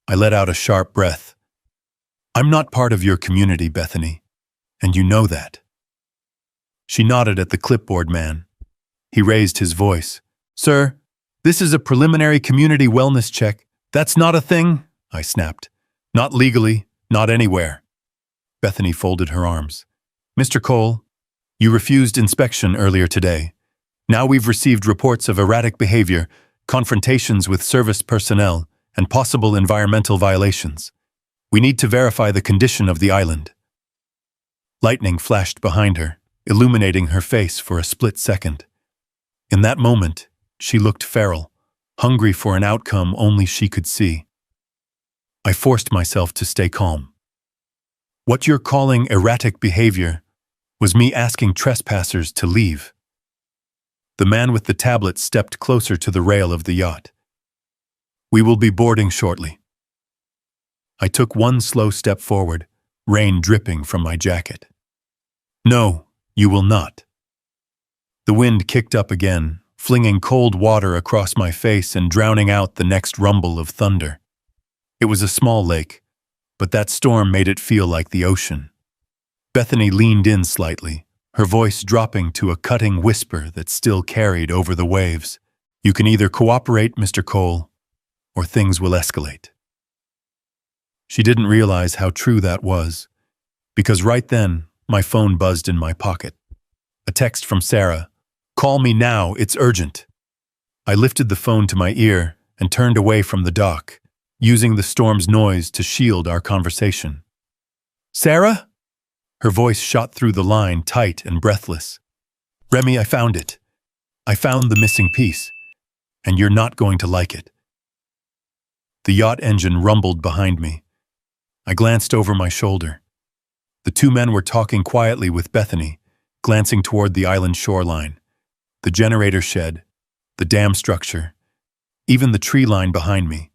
I let out a sharp breath. "I'm not part of your community, Bethany, and you know that." She nodded at the clipboard man. He raised his voice. "Sir, this is a preliminary community wellness check. That's not a thing," I snapped. "Not legally, not anywhere." Bethany folded her arms. "Mr. Cole, you refused inspection earlier today. Now we've received reports of erratic behavior, confrontations with service personnel, and possible environmental violations. We need to verify the condition of the island." Lightning flashed behind her, illuminating her face for a split second. In that moment, she looked feral, hungry for an outcome only she could see. I forced myself to stay calm. "What you're calling erratic behavior was me asking trespassers to leave." The man with the tablet stepped closer to the rail of the yacht. "We will be boarding shortly." I took one slow step forward, rain dripping from my jacket. "No, you will not." The wind kicked up again, flinging cold water across my face and drowning out the next rumble of thunder. It was a small lake, but that storm made it feel like the ocean. Bethany leaned in slightly, her voice dropping to a cutting whisper that still carried over the waves. "You can either cooperate, Mr. Cole, or things will escalate." She didn't realize how true that was, because right then, my phone buzzed in my pocket. A text from Sarah. "Call me now, it's urgent." I lifted the phone to my ear and turned away from the dock, using the storm's noise to shield our conversation. "Sarah?" Her voice shot through the line, tight and breathless. "Remy, I found it. I found the missing piece, and you're not going to like it." The yacht engine rumbled behind me. I glanced over my shoulder. The two men were talking quietly with Bethany, glancing toward the island shoreline, the generator shed, the dam structure, even the tree line behind me.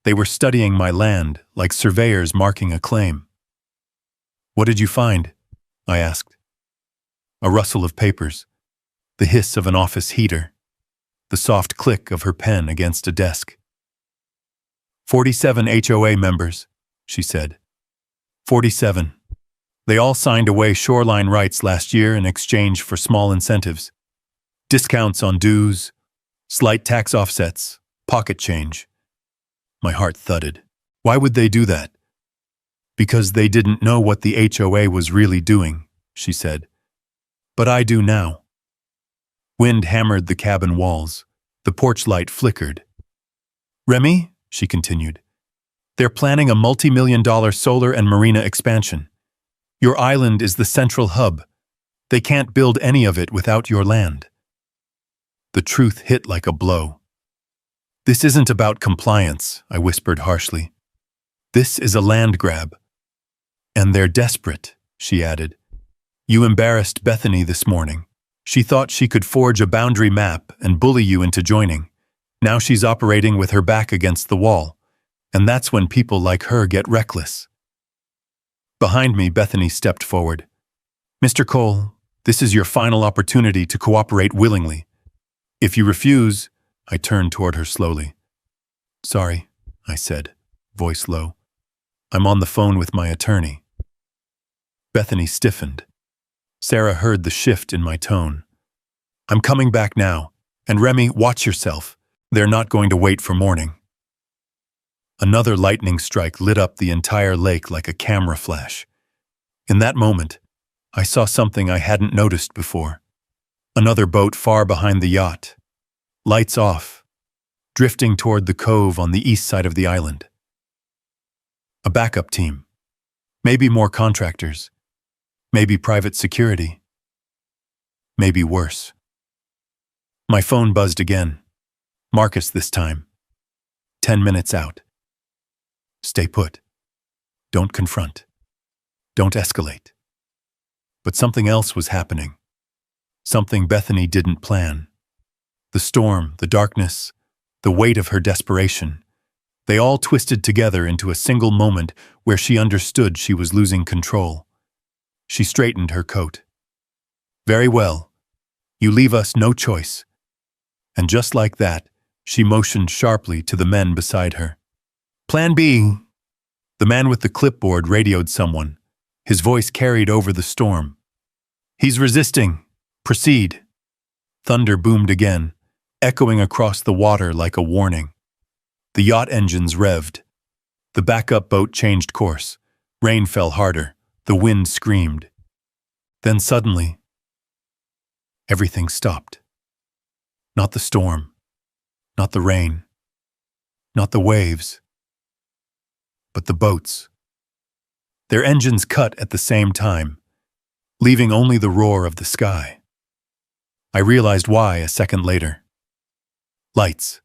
They were studying my land like surveyors marking a claim. "What did you find?" I asked. A rustle of papers, the hiss of an office heater, the soft click of her pen against a desk. 47 HOA members, she said. 47. They all signed away shoreline rights last year in exchange for small incentives. Discounts on dues, slight tax offsets, pocket change. My heart thudded. Why would they do that? Because they didn't know what the HOA was really doing, she said. But I do now. Wind hammered the cabin walls. The porch light flickered. Remy, she continued, they're planning a multi-million-dollar solar and marina expansion. Your island is the central hub. They can't build any of it without your land. The truth hit like a blow. This isn't about compliance, I whispered harshly. This is a land grab. And they're desperate, she added, You embarrassed Bethany this morning. She thought she could forge a boundary map and bully you into joining. Now she's operating with her back against the wall. And that's when people like her get reckless. Behind me, Bethany stepped forward. Mr. Cole, this is your final opportunity to cooperate willingly. If you refuse, I turned toward her slowly. Sorry, I said, voice low. I'm on the phone with my attorney. Bethany stiffened. Sarah heard the shift in my tone. I'm coming back now, and Remy, watch yourself. They're not going to wait for morning. Another lightning strike lit up the entire lake like a camera flash. In that moment, I saw something I hadn't noticed before. Another boat far behind the yacht. Lights off, drifting toward the cove on the east side of the island. A backup team. Maybe more contractors. Maybe private security. Maybe worse. My phone buzzed again. Marcus this time. 10 minutes out. Stay put. Don't confront. Don't escalate. But something else was happening. Something Bethany didn't plan. The storm, the darkness, the weight of her desperation, they all twisted together into a single moment where she understood she was losing control. She straightened her coat. Very well. You leave us no choice. And just like that, she motioned sharply to the men beside her. Plan B. The man with the clipboard radioed someone. His voice carried over the storm. He's resisting. Proceed. Thunder boomed again, echoing across the water like a warning. The yacht engines revved. The backup boat changed course. Rain fell harder. The wind screamed. Then suddenly, everything stopped. Not the storm, not the rain, not the waves, but the boats. Their engines cut at the same time, leaving only the roar of the sky. I realized why a second later. Lights.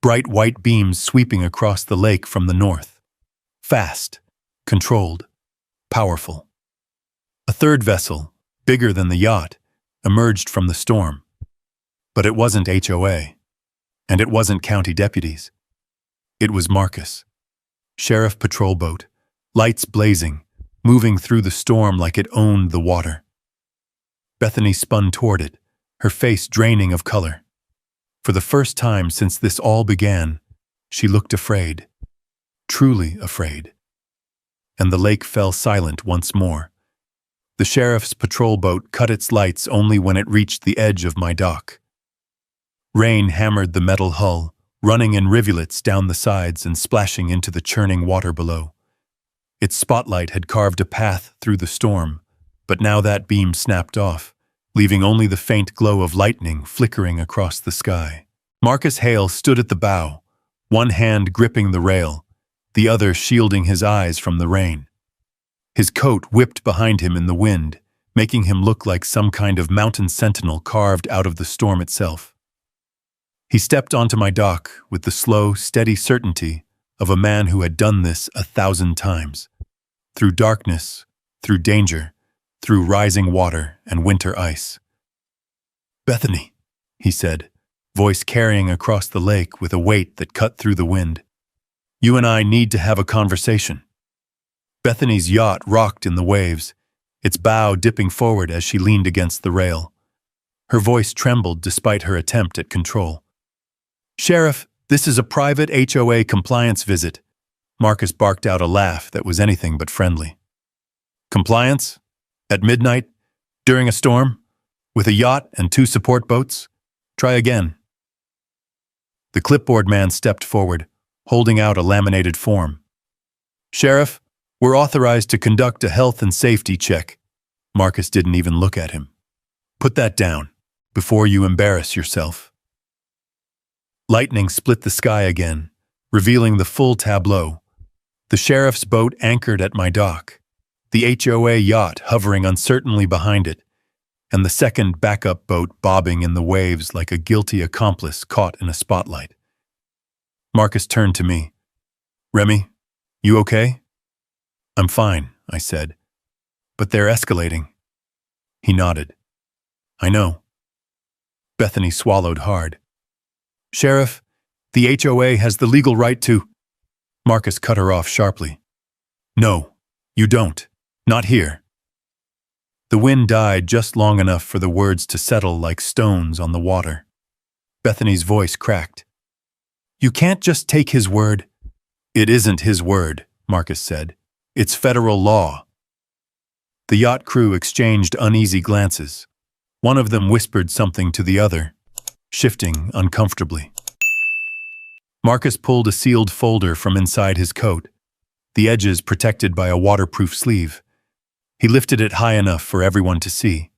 Bright white beams sweeping across the lake from the north. Fast, controlled, powerful. A third vessel, bigger than the yacht, emerged from the storm. But it wasn't HOA, and it wasn't county deputies. It was Marcus. Sheriff patrol boat, lights blazing, moving through the storm like it owned the water. Bethany spun toward it, her face draining of color. For the first time since this all began, she looked afraid, truly afraid. And the lake fell silent once more. The sheriff's patrol boat cut its lights only when it reached the edge of my dock. Rain hammered the metal hull, running in rivulets down the sides and splashing into the churning water below. Its spotlight had carved a path through the storm, but now that beam snapped off, leaving only the faint glow of lightning flickering across the sky. Marcus Hale stood at the bow, one hand gripping the rail, the other shielding his eyes from the rain. His coat whipped behind him in the wind, making him look like some kind of mountain sentinel carved out of the storm itself. He stepped onto my dock with the slow, steady certainty of a man who had done this 1,000 times. Through darkness, through danger, through rising water and winter ice. Bethany, he said, voice carrying across the lake with a weight that cut through the wind. You and I need to have a conversation. Bethany's yacht rocked in the waves, its bow dipping forward as she leaned against the rail. Her voice trembled despite her attempt at control. Sheriff, this is a private HOA compliance visit. Marcus barked out a laugh that was anything but friendly. Compliance? At midnight? During a storm? With a yacht and 2 support boats? Try again. The clipboard man stepped forward, holding out a laminated form. Sheriff, we're authorized to conduct a health and safety check. Marcus didn't even look at him. Put that down, before you embarrass yourself. Lightning split the sky again, revealing the full tableau. The sheriff's boat anchored at my dock, the HOA yacht hovering uncertainly behind it, and the second backup boat bobbing in the waves like a guilty accomplice caught in a spotlight. Marcus turned to me. Remy, you okay? I'm fine, I said. But they're escalating. He nodded. I know. Bethany swallowed hard. Sheriff, the HOA has the legal right to… Marcus cut her off sharply. No, you don't. Not here. The wind died just long enough for the words to settle like stones on the water. Bethany's voice cracked. You can't just take his word. It isn't his word, Marcus said. It's federal law. The yacht crew exchanged uneasy glances. One of them whispered something to the other, shifting uncomfortably. Marcus pulled a sealed folder from inside his coat, the edges protected by a waterproof sleeve. He lifted it high enough for everyone to see.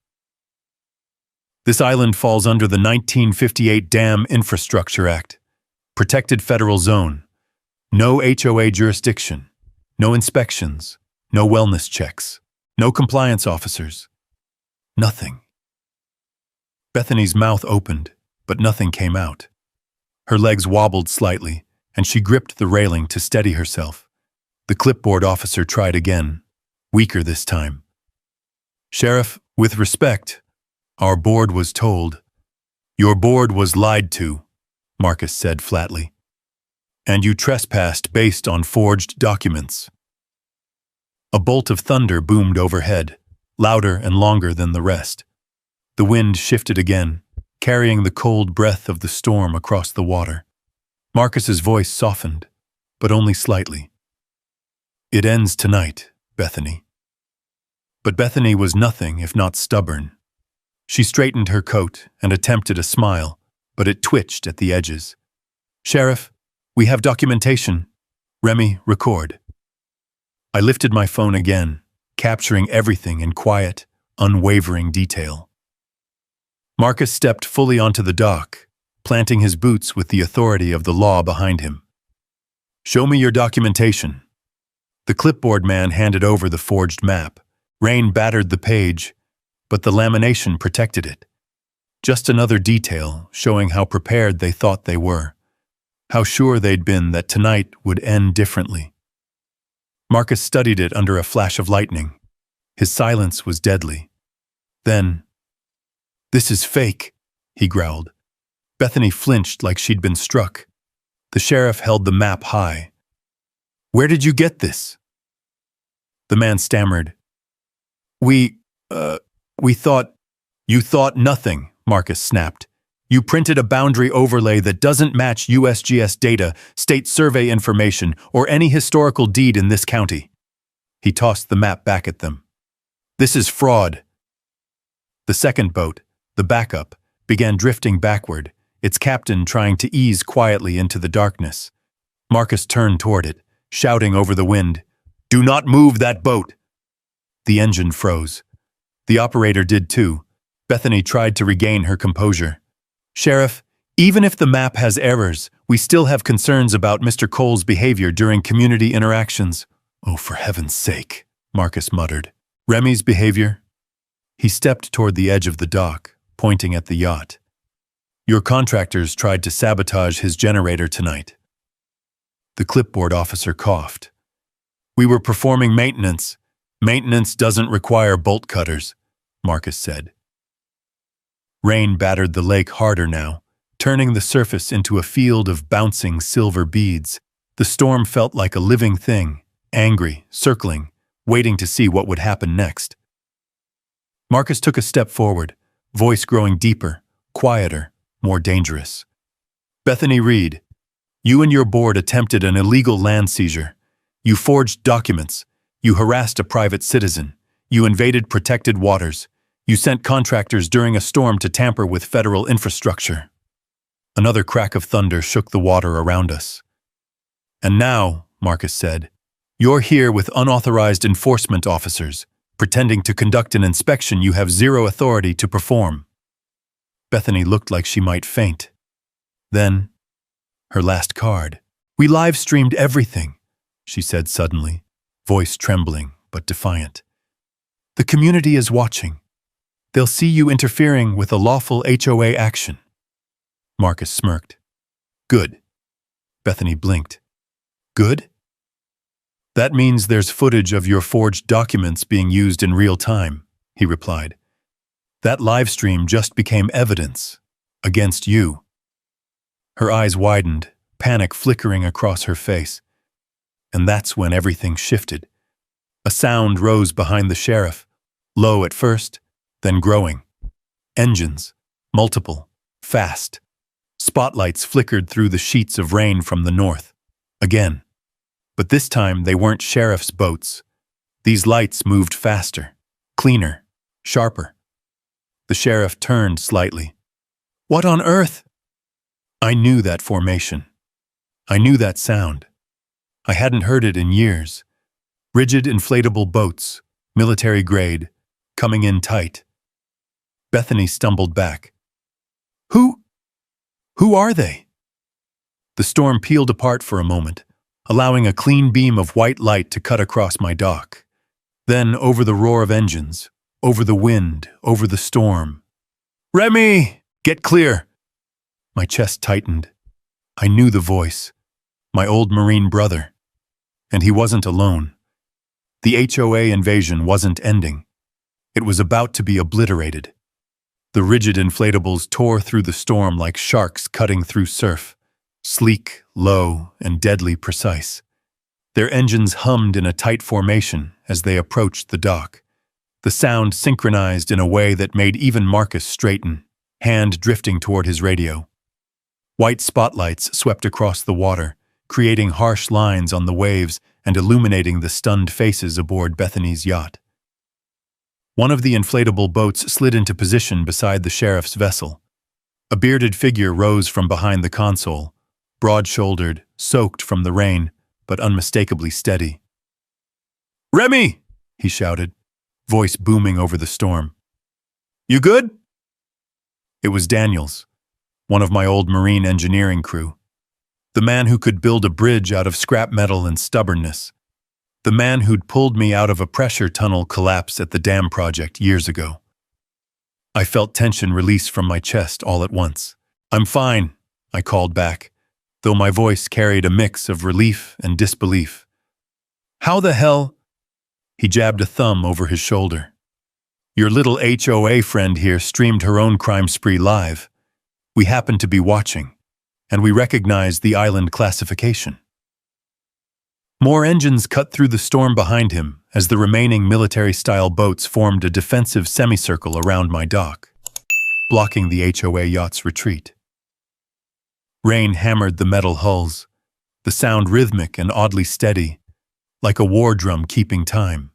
This island falls under the 1958 Dam Infrastructure Act. Protected federal zone. No HOA jurisdiction. No inspections. No wellness checks. No compliance officers. Nothing. Bethany's mouth opened, but nothing came out. Her legs wobbled slightly, and she gripped the railing to steady herself. The clipboard officer tried again, weaker this time. Sheriff, with respect, our board was told. Your board was lied to, Marcus said flatly. And you trespassed based on forged documents. A bolt of thunder boomed overhead, louder and longer than the rest. The wind shifted again, carrying the cold breath of the storm across the water. Marcus's voice softened, but only slightly. It ends tonight, Bethany. But Bethany was nothing if not stubborn. She straightened her coat and attempted a smile, but it twitched at the edges. Sheriff, we have documentation. Remy, record. I lifted my phone again, capturing everything in quiet, unwavering detail. Marcus stepped fully onto the dock, planting his boots with the authority of the law behind him. Show me your documentation. The clipboard man handed over the forged map. Rain battered the page, but the lamination protected it. Just another detail showing how prepared they thought they were, how sure they'd been that tonight would end differently. Marcus studied it under a flash of lightning. His silence was deadly. Then, "This is fake," he growled. Bethany flinched like she'd been struck. The sheriff held the map high. "Where did you get this?" The man stammered. We thought." "You thought nothing," Marcus snapped. "You printed a boundary overlay that doesn't match USGS data, state survey information, or any historical deed in this county." He tossed the map back at them. "This is fraud." The second boat, the backup, began drifting backward, its captain trying to ease quietly into the darkness. Marcus turned toward it, shouting over the wind, "Do not move that boat!" The engine froze. The operator did too. Bethany tried to regain her composure. "Sheriff, even if the map has errors, we still have concerns about Mr. Cole's behavior during community interactions." "Oh, for heaven's sake," Marcus muttered. "Remy's behavior?" He stepped toward the edge of the dock, pointing at the yacht. "Your contractors tried to sabotage his generator tonight." The clipboard officer coughed. "We were performing maintenance. Maintenance doesn't require bolt cutters," Marcus said. Rain battered the lake harder now, turning the surface into a field of bouncing silver beads. The storm felt like a living thing, angry, circling, waiting to see what would happen next. Marcus took a step forward, voice growing deeper, quieter, more dangerous. "Bethany Reed, you and your board attempted an illegal land seizure. You forged documents. You harassed a private citizen. You invaded protected waters. You sent contractors during a storm to tamper with federal infrastructure." Another crack of thunder shook the water around us. "And now," Marcus said, "you're here with unauthorized enforcement officers, pretending to conduct an inspection you have zero authority to perform." Bethany looked like she might faint. Then, her last card. "We live-streamed everything," she said suddenly, voice trembling but defiant. "The community is watching. They'll see you interfering with a lawful HOA action." Marcus smirked. "Good." Bethany blinked. "Good?" "That means there's footage of your forged documents being used in real time," he replied. That live stream just became evidence against you. Her eyes widened, panic flickering across her face. And that's when everything shifted. A sound rose behind the sheriff, low at first, then growing. Engines, multiple, fast. Spotlights flickered through the sheets of rain from the north. Again. But this time they weren't sheriff's boats. These lights moved faster, cleaner, sharper. The sheriff turned slightly. What on earth? I knew that formation. I knew that sound. I hadn't heard it in years. Rigid inflatable boats, military grade, coming in tight. Bethany stumbled back. Who are they? The storm peeled apart for a moment, allowing a clean beam of white light to cut across my dock. Then, over the roar of engines, over the wind, over the storm. Remy! Get clear! My chest tightened. I knew the voice. My old Marine brother. And he wasn't alone. The HOA invasion wasn't ending. It was about to be obliterated. The rigid inflatables tore through the storm like sharks cutting through surf, sleek, low, and deadly precise. Their engines hummed in a tight formation as they approached the dock. The sound synchronized in a way that made even Marcus straighten, hand drifting toward his radio. White spotlights swept across the water, creating harsh lines on the waves and illuminating the stunned faces aboard Bethany's yacht. One of the inflatable boats slid into position beside the sheriff's vessel. A bearded figure rose from behind the console, broad-shouldered, soaked from the rain, but unmistakably steady. "Remy!" he shouted, voice booming over the storm. "You good?" It was Daniels, one of my old Marine engineering crew. The man who could build a bridge out of scrap metal and stubbornness. The man who'd pulled me out of a pressure tunnel collapse at the dam project years ago. I felt tension release from my chest all at once. "I'm fine," I called back, though my voice carried a mix of relief and disbelief. "How the hell?" He jabbed a thumb over his shoulder. "Your little HOA friend here streamed her own crime spree live. We happened to be watching, and we recognized the island classification." More engines cut through the storm behind him as the remaining military-style boats formed a defensive semicircle around my dock, blocking the HOA yacht's retreat. Rain hammered the metal hulls, the sound rhythmic and oddly steady, like a war drum keeping time.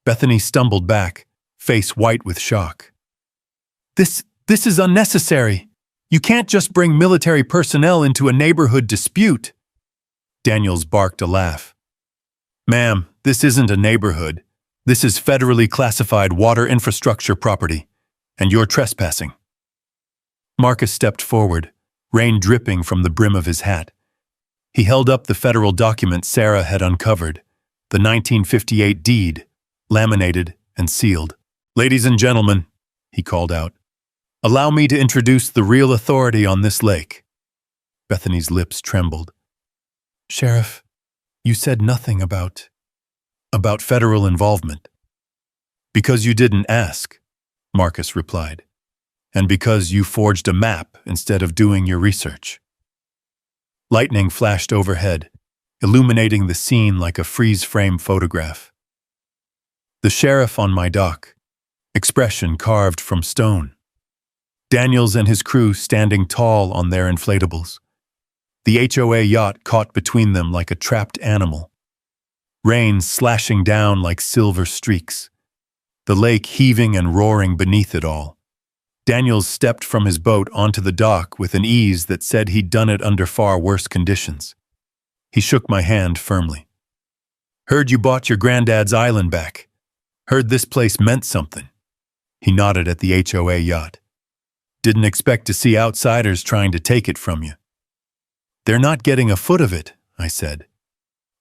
Bethany stumbled back, face white with shock. This is unnecessary. You can't just bring military personnel into a neighborhood dispute." Daniels barked a laugh. "Ma'am, this isn't a neighborhood. This is federally classified water infrastructure property, and you're trespassing." Marcus stepped forward, rain dripping from the brim of his hat. He held up the federal document Sarah had uncovered, the 1958 deed, laminated and sealed. "Ladies and gentlemen," he called out, "allow me to introduce the real authority on this lake." Bethany's lips trembled. "Sheriff, you said nothing about federal involvement." "Because you didn't ask," Marcus replied, "and because you forged a map instead of doing your research." Lightning flashed overhead, illuminating the scene like a freeze-frame photograph. The sheriff on my dock, expression carved from stone. Daniels and his crew standing tall on their inflatables. The HOA yacht caught between them like a trapped animal. Rain slashing down like silver streaks. The lake heaving and roaring beneath it all. Daniels stepped from his boat onto the dock with an ease that said he'd done it under far worse conditions. He shook my hand firmly. "Heard you bought your granddad's island back. Heard this place meant something." He nodded at the HOA yacht. "Didn't expect to see outsiders trying to take it from you." "They're not getting a foot of it," I said.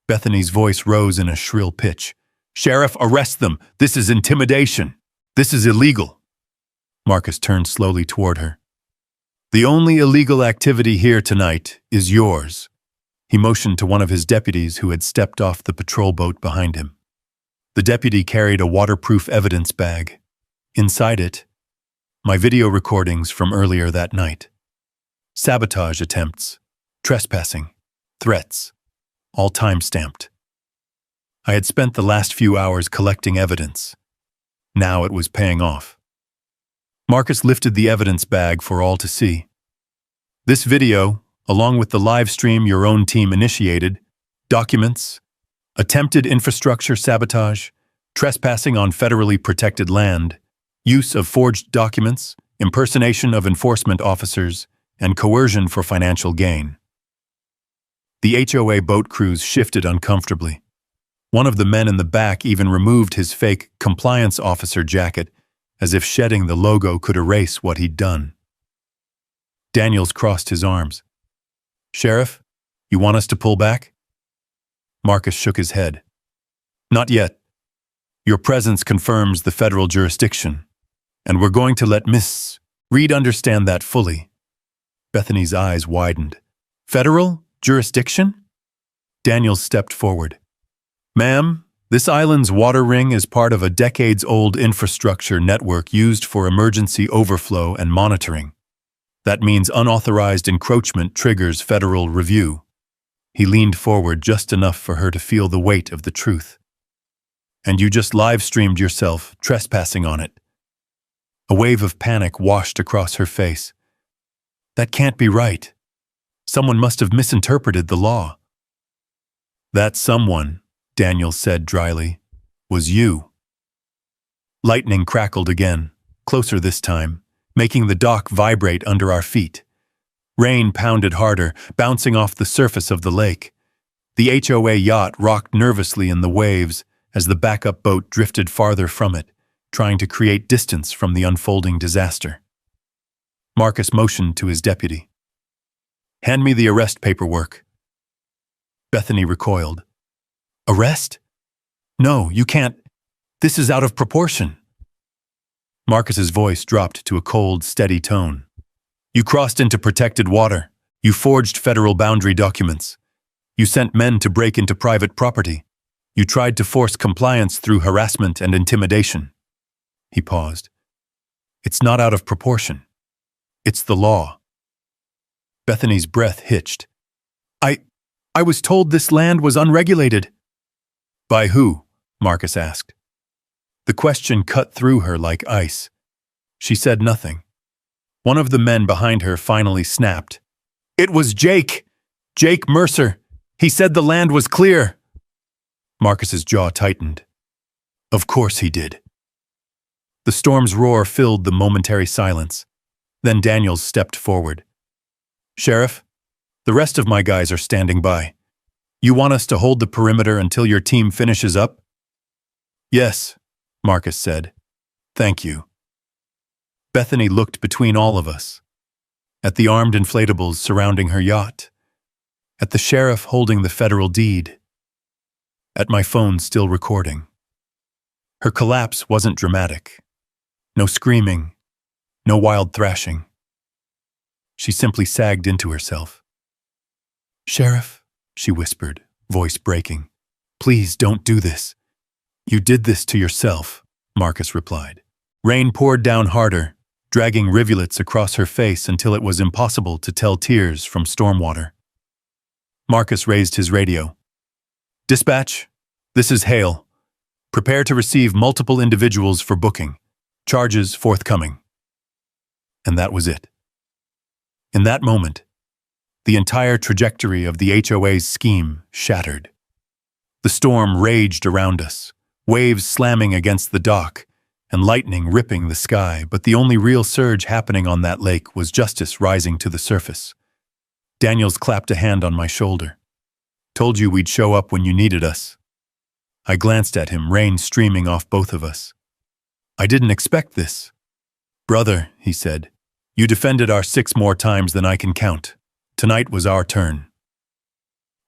Bethany's voice rose in a shrill pitch. "Sheriff, arrest them! This is intimidation! This is illegal!" Marcus turned slowly toward her. "The only illegal activity here tonight is yours." He motioned to one of his deputies who had stepped off the patrol boat behind him. The deputy carried a waterproof evidence bag. Inside it, my video recordings from earlier that night. Sabotage attempts, trespassing, threats, all time-stamped. I had spent the last few hours collecting evidence. Now it was paying off. Marcus lifted the evidence bag for all to see. This video, along with the live stream your own team initiated, documents, attempted infrastructure sabotage, trespassing on federally protected land, use of forged documents, impersonation of enforcement officers, and coercion for financial gain. The HOA boat crews shifted uncomfortably. One of the men in the back even removed his fake compliance officer jacket, as if shedding the logo could erase what he'd done. Daniels crossed his arms. "Sheriff, you want us to pull back?" Marcus shook his head. "Not yet. Your presence confirms the federal jurisdiction, and we're going to let Miss Reed understand that fully." Bethany's eyes widened. "Federal jurisdiction?" Daniels stepped forward. "Ma'am, this island's water ring is part of a decades-old infrastructure network used for emergency overflow and monitoring. That means unauthorized encroachment triggers federal review." He leaned forward just enough for her to feel the weight of the truth. "And you just live-streamed yourself trespassing on it." A wave of panic washed across her face. "That can't be right. Someone must have misinterpreted the law." "That someone," Daniel said dryly, "was you." Lightning crackled again, closer this time, making the dock vibrate under our feet. Rain pounded harder, bouncing off the surface of the lake. The HOA yacht rocked nervously in the waves as the backup boat drifted farther from it, trying to create distance from the unfolding disaster. Marcus motioned to his deputy. "Hand me the arrest paperwork." Bethany recoiled. "Arrest? No, you can't. This is out of proportion." Marcus's voice dropped to a cold, steady tone. "You crossed into protected water. You forged federal boundary documents. You sent men to break into private property. You tried to force compliance through harassment and intimidation." He paused. "It's not out of proportion. It's the law." Bethany's breath hitched. I was told this land was unregulated." "By who?" Marcus asked. The question cut through her like ice. She said nothing. One of the men behind her finally snapped. "It was Jake! Jake Mercer! He said the land was clear!" Marcus's jaw tightened. Of course he did. The storm's roar filled the momentary silence. Then Daniels stepped forward. "Sheriff, the rest of my guys are standing by. You want us to hold the perimeter until your team finishes up?" "Yes," Marcus said. "Thank you." Bethany looked between all of us. At the armed inflatables surrounding her yacht. At the sheriff holding the federal deed. At my phone still recording. Her collapse wasn't dramatic. No screaming. No wild thrashing. She simply sagged into herself. "Sheriff," she whispered, voice breaking, "please don't do this." "You did this to yourself," Marcus replied. Rain poured down harder, dragging rivulets across her face until it was impossible to tell tears from stormwater. Marcus raised his radio. "Dispatch, this is Hale. Prepare to receive multiple individuals for booking. Charges forthcoming." And that was it. In that moment, the entire trajectory of the HOA's scheme shattered. The storm raged around us, waves slamming against the dock, and lightning ripping the sky, but the only real surge happening on that lake was justice rising to the surface. Daniels clapped a hand on my shoulder. "Told you we'd show up when you needed us." I glanced at him, rain streaming off both of us. "I didn't expect this." "Brother," he said, "you defended our 6 more times than I can count. Tonight was our turn."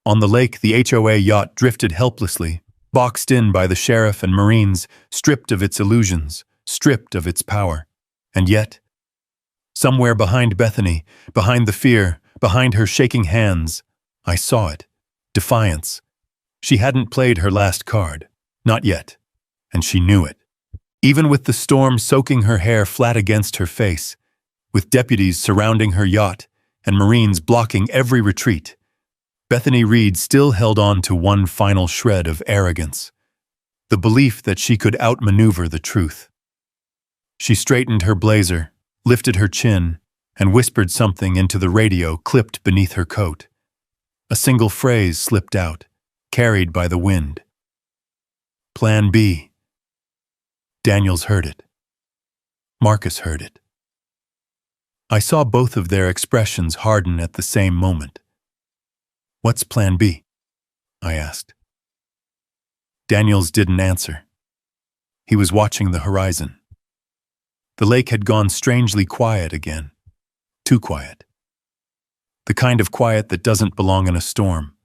On the lake, the HOA yacht drifted helplessly, boxed in by the sheriff and Marines, stripped of its illusions, stripped of its power. And yet, somewhere behind Bethany, behind the fear, behind her shaking hands, I saw it. Defiance. She hadn't played her last card. Not yet. And she knew it. Even with the storm soaking her hair flat against her face, with deputies surrounding her yacht and Marines blocking every retreat, Bethany Reed still held on to one final shred of arrogance, the belief that she could outmaneuver the truth. She straightened her blazer, lifted her chin, and whispered something into the radio clipped beneath her coat. A single phrase slipped out, carried by the wind. Plan B. Daniels heard it. Marcus heard it. I saw both of their expressions harden at the same moment. "What's Plan B?" I asked. Daniels didn't answer. He was watching the horizon. The lake had gone strangely quiet again. Too quiet. The kind of quiet that doesn't belong in a storm.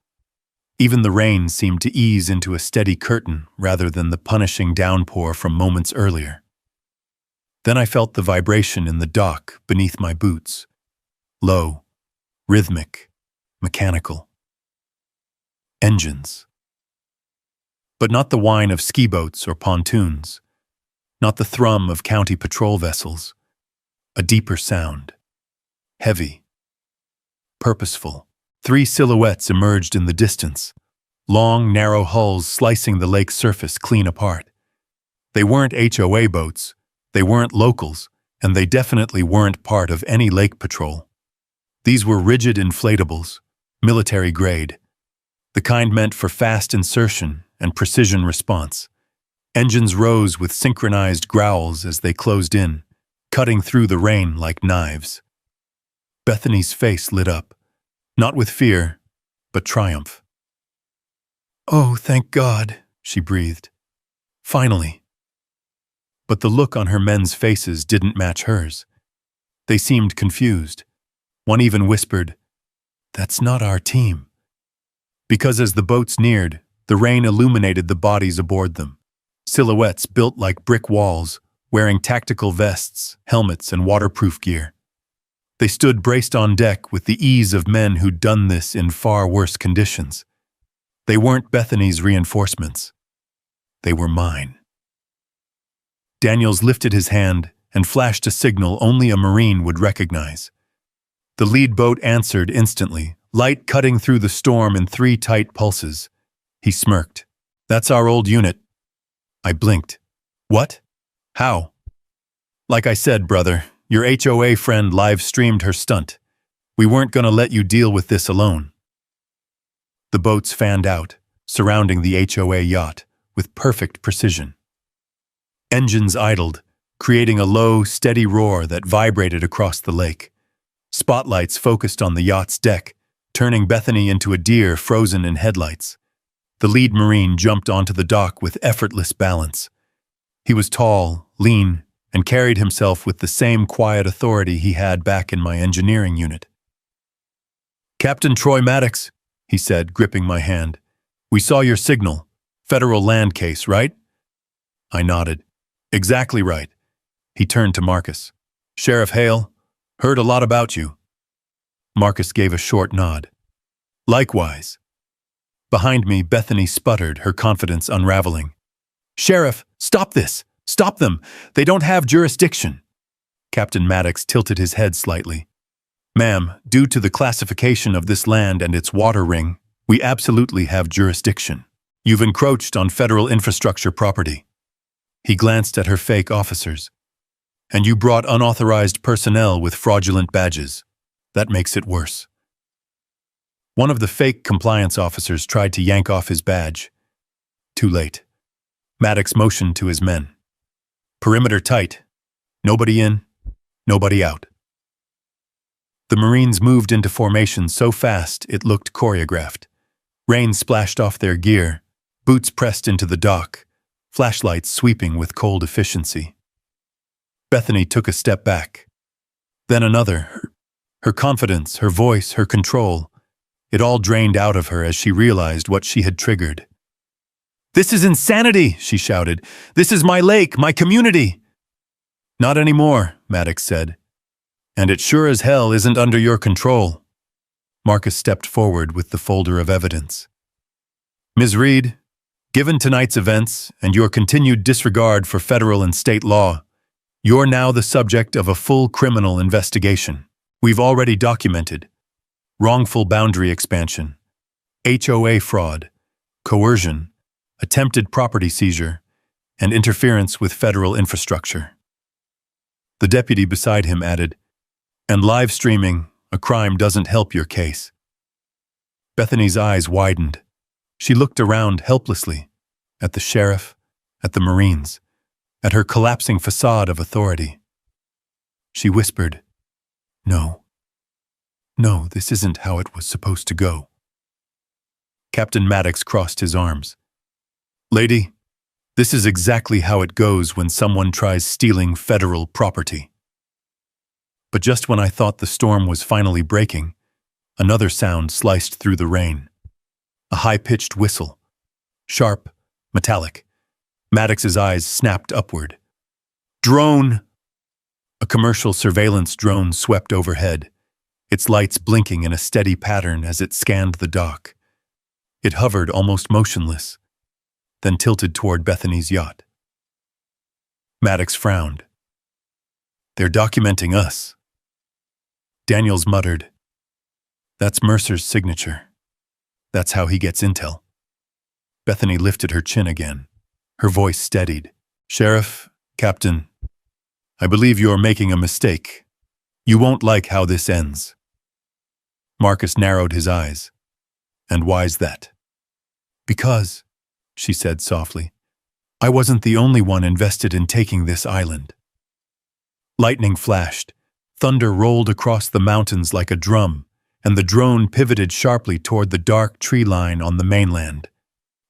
Even the rain seemed to ease into a steady curtain rather than the punishing downpour from moments earlier. Then I felt the vibration in the dock beneath my boots. Low, rhythmic, mechanical. Engines. But not the whine of ski boats or pontoons. Not the thrum of county patrol vessels. A deeper sound. Heavy. Purposeful. 3 silhouettes emerged in the distance. Long, narrow hulls slicing the lake's surface clean apart. They weren't HOA boats. They weren't locals, and they definitely weren't part of any lake patrol. These were rigid inflatables, military grade, the kind meant for fast insertion and precision response. Engines rose with synchronized growls as they closed in, cutting through the rain like knives. Bethany's face lit up, not with fear, but triumph. "Oh, thank God," she breathed. "Finally." But the look on her men's faces didn't match hers. They seemed confused. One even whispered, "That's not our team." Because as the boats neared, the rain illuminated the bodies aboard them. Silhouettes built like brick walls, wearing tactical vests, helmets, and waterproof gear. They stood braced on deck with the ease of men who'd done this in far worse conditions. They weren't Bethany's reinforcements. They were mine. Daniels lifted his hand and flashed a signal only a Marine would recognize. The lead boat answered instantly, light cutting through the storm in 3 tight pulses. He smirked. "That's our old unit." I blinked. "What? How?" "Like I said, brother, your HOA friend live-streamed her stunt. We weren't going to let you deal with this alone." The boats fanned out, surrounding the HOA yacht, with perfect precision. Engines idled, creating a low, steady roar that vibrated across the lake. Spotlights focused on the yacht's deck, turning Bethany into a deer frozen in headlights. The lead Marine jumped onto the dock with effortless balance. He was tall, lean, and carried himself with the same quiet authority he had back in my engineering unit. "Captain Troy Maddox," he said, gripping my hand. "We saw your signal. Federal land case, right?" I nodded. "Exactly right." He turned to Marcus. "Sheriff Hale, heard a lot about you." Marcus gave a short nod. "Likewise." Behind me, Bethany sputtered, her confidence unraveling. "Sheriff, stop this! Stop them! They don't have jurisdiction!" Captain Maddox tilted his head slightly. "Ma'am, due to the classification of this land and its water ring, we absolutely have jurisdiction. You've encroached on federal infrastructure property." He glanced at her fake officers. "And you brought unauthorized personnel with fraudulent badges. That makes it worse." One of the fake compliance officers tried to yank off his badge. Too late. Maddox motioned to his men. "Perimeter tight. Nobody in, nobody out." The Marines moved into formation so fast it looked choreographed. Rain splashed off their gear, boots pressed into the dock, flashlights sweeping with cold efficiency. Bethany took a step back. Then another. Her confidence, her voice, her control. It all drained out of her as she realized what she had triggered. "This is insanity!" she shouted. "This is my lake, my community!" "Not anymore," Maddox said. "And it sure as hell isn't under your control." Marcus stepped forward with the folder of evidence. "Ms. Reed, Given tonight's events and your continued disregard for federal and state law, you're now the subject of a full criminal investigation. We've already documented wrongful boundary expansion, HOA fraud, coercion, attempted property seizure, and interference with federal infrastructure. The deputy beside him added, and live streaming, a crime doesn't help your case. Bethany's eyes widened. She looked around helplessly, at the sheriff, at the Marines, at her collapsing facade of authority. She whispered, No, this isn't how it was supposed to go. Captain Maddox crossed his arms. Lady, this is exactly how it goes when someone tries stealing federal property. But just when I thought the storm was finally breaking, another sound sliced through the rain. A high-pitched whistle. Sharp, metallic. Maddox's eyes snapped upward. Drone! A commercial surveillance drone swept overhead, its lights blinking in a steady pattern as it scanned the dock. It hovered almost motionless, then tilted toward Bethany's yacht. Maddox frowned. They're documenting us. Daniels muttered, That's Mercer's signature. That's how he gets intel. Bethany lifted her chin again. Her voice steadied. Sheriff, Captain, I believe you're making a mistake. You won't like how this ends. Marcus narrowed his eyes. And why's that? Because, she said softly, I wasn't the only one invested in taking this island. Lightning flashed, thunder rolled across the mountains like a drum, and the drone pivoted sharply toward the dark tree line on the mainland.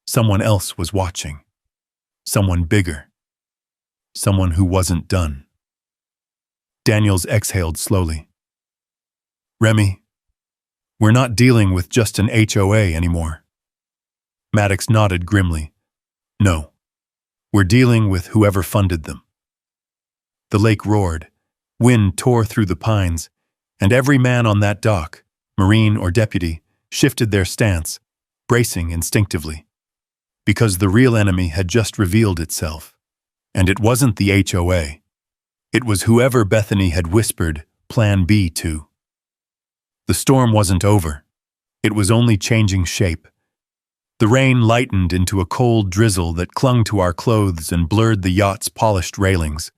Someone else was watching. Someone bigger. Someone who wasn't done. Daniels exhaled slowly. Remy, we're not dealing with just an HOA anymore. Maddox nodded grimly. No, we're dealing with whoever funded them. The lake roared, wind tore through the pines, and every man on that dock, Marine or deputy, shifted their stance, bracing instinctively. Because the real enemy had just revealed itself, and it wasn't the HOA. It was whoever Bethany had whispered Plan B to. The storm wasn't over. It was only changing shape. The rain lightened into a cold drizzle that clung to our clothes and blurred the yacht's polished railings.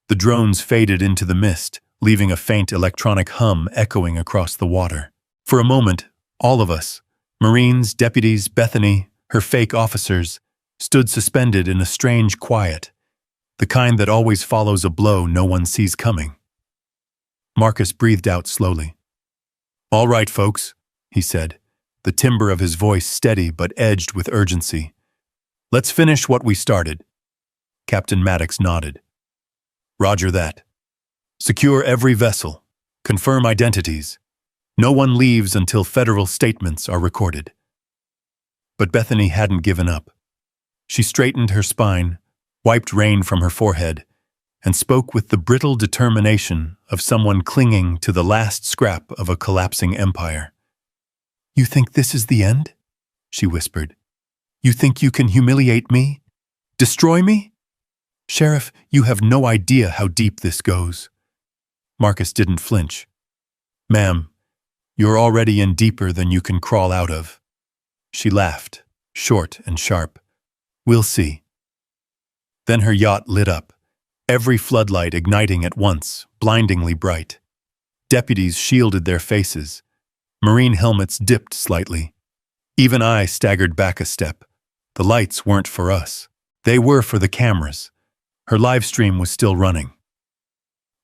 The drones faded into the mist, leaving a faint electronic hum echoing across the water. For a moment, all of us, Marines, deputies, Bethany, her fake officers, stood suspended in a strange quiet, the kind that always follows a blow no one sees coming. Marcus breathed out slowly. All right, folks, he said, the timbre of his voice steady but edged with urgency. Let's finish what we started. Captain Maddox nodded. Roger that. Secure every vessel. Confirm identities. No one leaves until federal statements are recorded. But Bethany hadn't given up. She straightened her spine, wiped rain from her forehead, and spoke with the brittle determination of someone clinging to the last scrap of a collapsing empire. You think this is the end? She whispered. You think you can humiliate me? Destroy me? Sheriff, you have no idea how deep this goes. Marcus didn't flinch. Ma'am, you're already in deeper than you can crawl out of. She laughed, short and sharp. We'll see. Then her yacht lit up, every floodlight igniting at once, blindingly bright. Deputies shielded their faces. Marine helmets dipped slightly. Even I staggered back a step. The lights weren't for us. They were for the cameras. Her live stream was still running.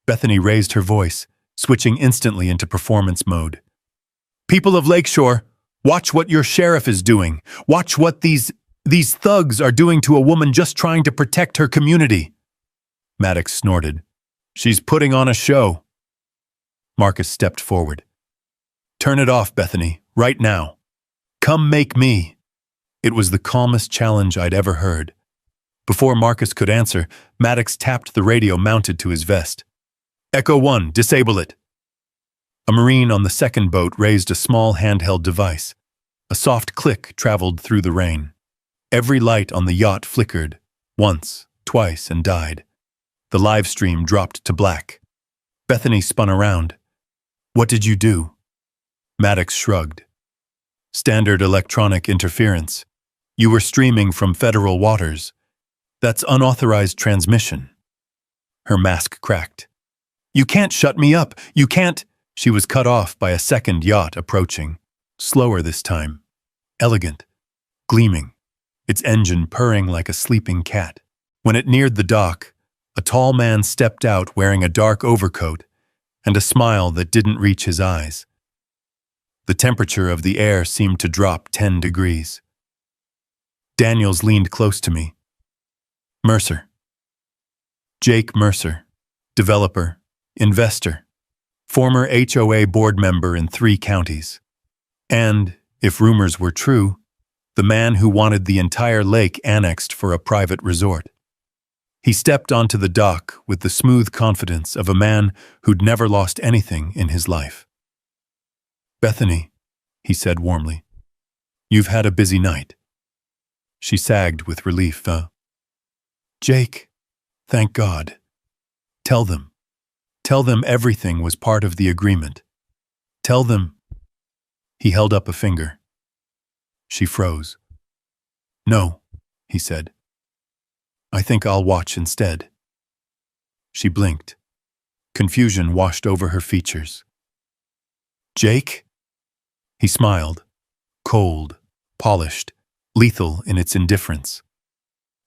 Bethany raised her voice, switching instantly into performance mode. People of Lakeshore, watch what your sheriff is doing. Watch what these thugs are doing to a woman just trying to protect her community. Maddox snorted. She's putting on a show. Marcus stepped forward. Turn it off, Bethany, right now. Come make me. It was the calmest challenge I'd ever heard. Before Marcus could answer, Maddox tapped the radio mounted to his vest. Echo 1, disable it. A Marine on the second boat raised a small handheld device. A soft click traveled through the rain. Every light on the yacht flickered, once, twice, and died. The live stream dropped to black. Bethany spun around. "What did you do?" Maddox shrugged. "Standard electronic interference. You were streaming from federal waters. That's unauthorized transmission." Her mask cracked. "You can't shut me up! You can't—" She was cut off by a second yacht approaching. Slower this time. Elegant. Gleaming. Its engine purring like a sleeping cat. When it neared the dock, a tall man stepped out wearing a dark overcoat and a smile that didn't reach his eyes. The temperature of the air seemed to drop 10 degrees. Daniels leaned close to me. "Mercer." Jake Mercer, developer, investor, former HOA board member in 3 counties. And, if rumors were true, the man who wanted the entire lake annexed for a private resort. He stepped onto the dock with the smooth confidence of a man who'd never lost anything in his life. "Bethany," he said warmly, "you've had a busy night." She sagged with relief. "Jake, thank God. Tell them. Tell them everything was part of the agreement. Tell them—" He held up a finger. She froze. "No," he said. "I think I'll watch instead." She blinked. Confusion washed over her features. "Jake?" He smiled, cold, polished, lethal in its indifference.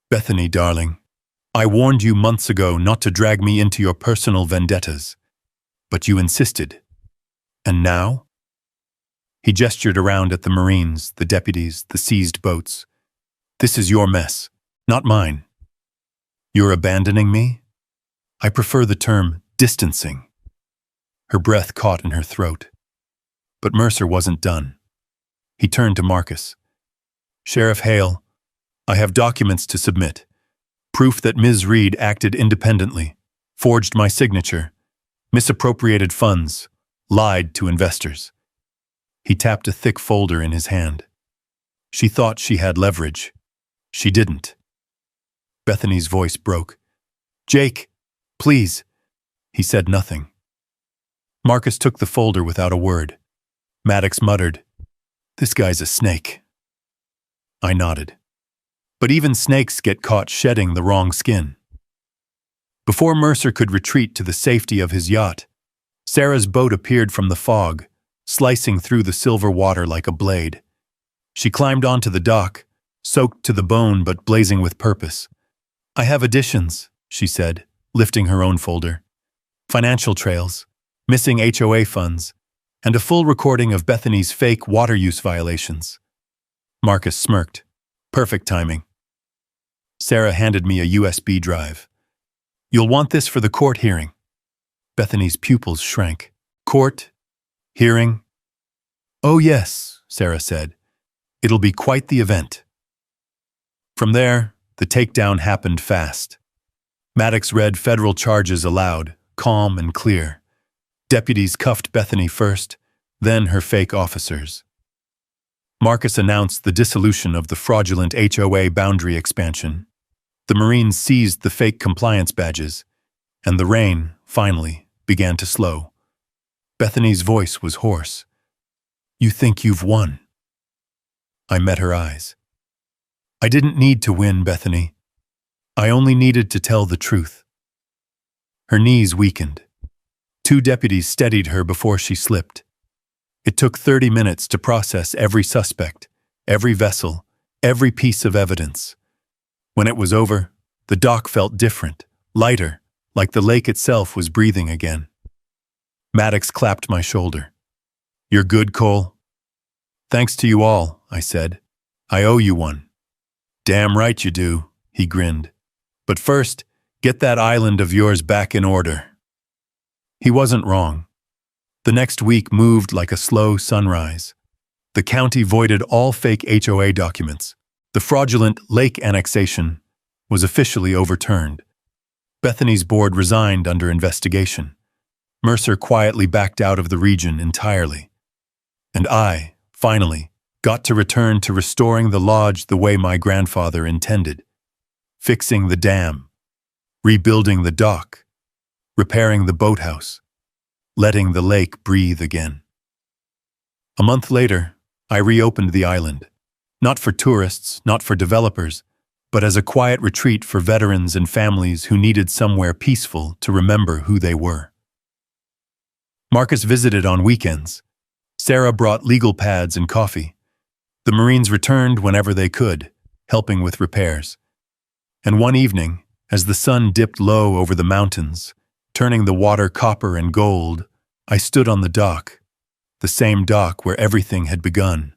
"Bethany, darling, I warned you months ago not to drag me into your personal vendettas, but you insisted. And now?" He gestured around at the Marines, the deputies, the seized boats. "This is your mess, not mine. You're abandoning me? I prefer the term distancing." Her breath caught in her throat. But Mercer wasn't done. He turned to Marcus. "Sheriff Hale, I have documents to submit. Proof that Ms. Reed acted independently, forged my signature, misappropriated funds, lied to investors." He tapped a thick folder in his hand. She thought she had leverage. She didn't. Bethany's voice broke. "Jake, please." He said nothing. Marcus took the folder without a word. Maddox muttered, "This guy's a snake." I nodded. But even snakes get caught shedding the wrong skin. Before Mercer could retreat to the safety of his yacht, Sarah's boat appeared from the fog, slicing through the silver water like a blade. She climbed onto the dock, soaked to the bone but blazing with purpose. "I have additions," she said, lifting her own folder. "Financial trails, missing HOA funds, and a full recording of Bethany's fake water use violations." Marcus smirked. Perfect timing. Sarah handed me a USB drive. "You'll want this for the court hearing." Bethany's pupils shrank. "Court? Hearing?" "Oh yes," Sarah said. "It'll be quite the event." From there, the takedown happened fast. Maddox read federal charges aloud, calm and clear. Deputies cuffed Bethany first, then her fake officers. Marcus announced the dissolution of the fraudulent HOA boundary expansion. The Marines seized the fake compliance badges, and the rain, finally, began to slow. Bethany's voice was hoarse. "You think you've won?" I met her eyes. "I didn't need to win, Bethany. I only needed to tell the truth." Her knees weakened. 2 deputies steadied her before she slipped. It took 30 minutes to process every suspect, every vessel, every piece of evidence. When it was over, the dock felt different, lighter, like the lake itself was breathing again. Maddox clapped my shoulder. "You're good, Cole?" "Thanks to you all," I said. "I owe you one." "Damn right you do," he grinned. "But first, get that island of yours back in order." He wasn't wrong. The next week moved like a slow sunrise. The county voided all fake HOA documents. The fraudulent lake annexation was officially overturned. Bethany's board resigned under investigation. Mercer quietly backed out of the region entirely. And I, finally, got to return to restoring the lodge the way my grandfather intended, fixing the dam, rebuilding the dock, repairing the boathouse, letting the lake breathe again. A month later, I reopened the island, not for tourists, not for developers, but as a quiet retreat for veterans and families who needed somewhere peaceful to remember who they were. Marcus visited on weekends. Sarah brought legal pads and coffee. The Marines returned whenever they could, helping with repairs. And one evening, as the sun dipped low over the mountains, turning the water copper and gold, I stood on the dock, the same dock where everything had begun,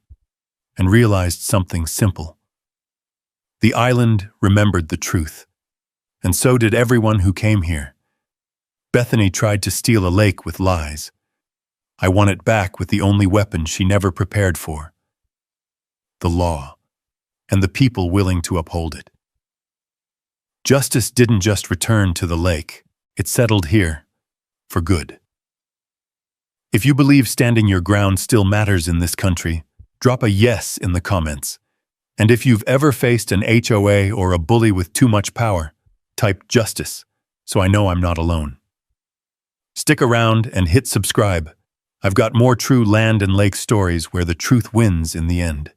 and realized something simple. The island remembered the truth, and so did everyone who came here. Bethany tried to steal a lake with lies. I won it back with the only weapon she never prepared for: the law, and the people willing to uphold it. Justice didn't just return to the lake, it settled here, for good. If you believe standing your ground still matters in this country, drop a yes in the comments. And if you've ever faced an HOA or a bully with too much power, type justice, so I know I'm not alone. Stick around and hit subscribe. I've got more true land and lake stories where the truth wins in the end.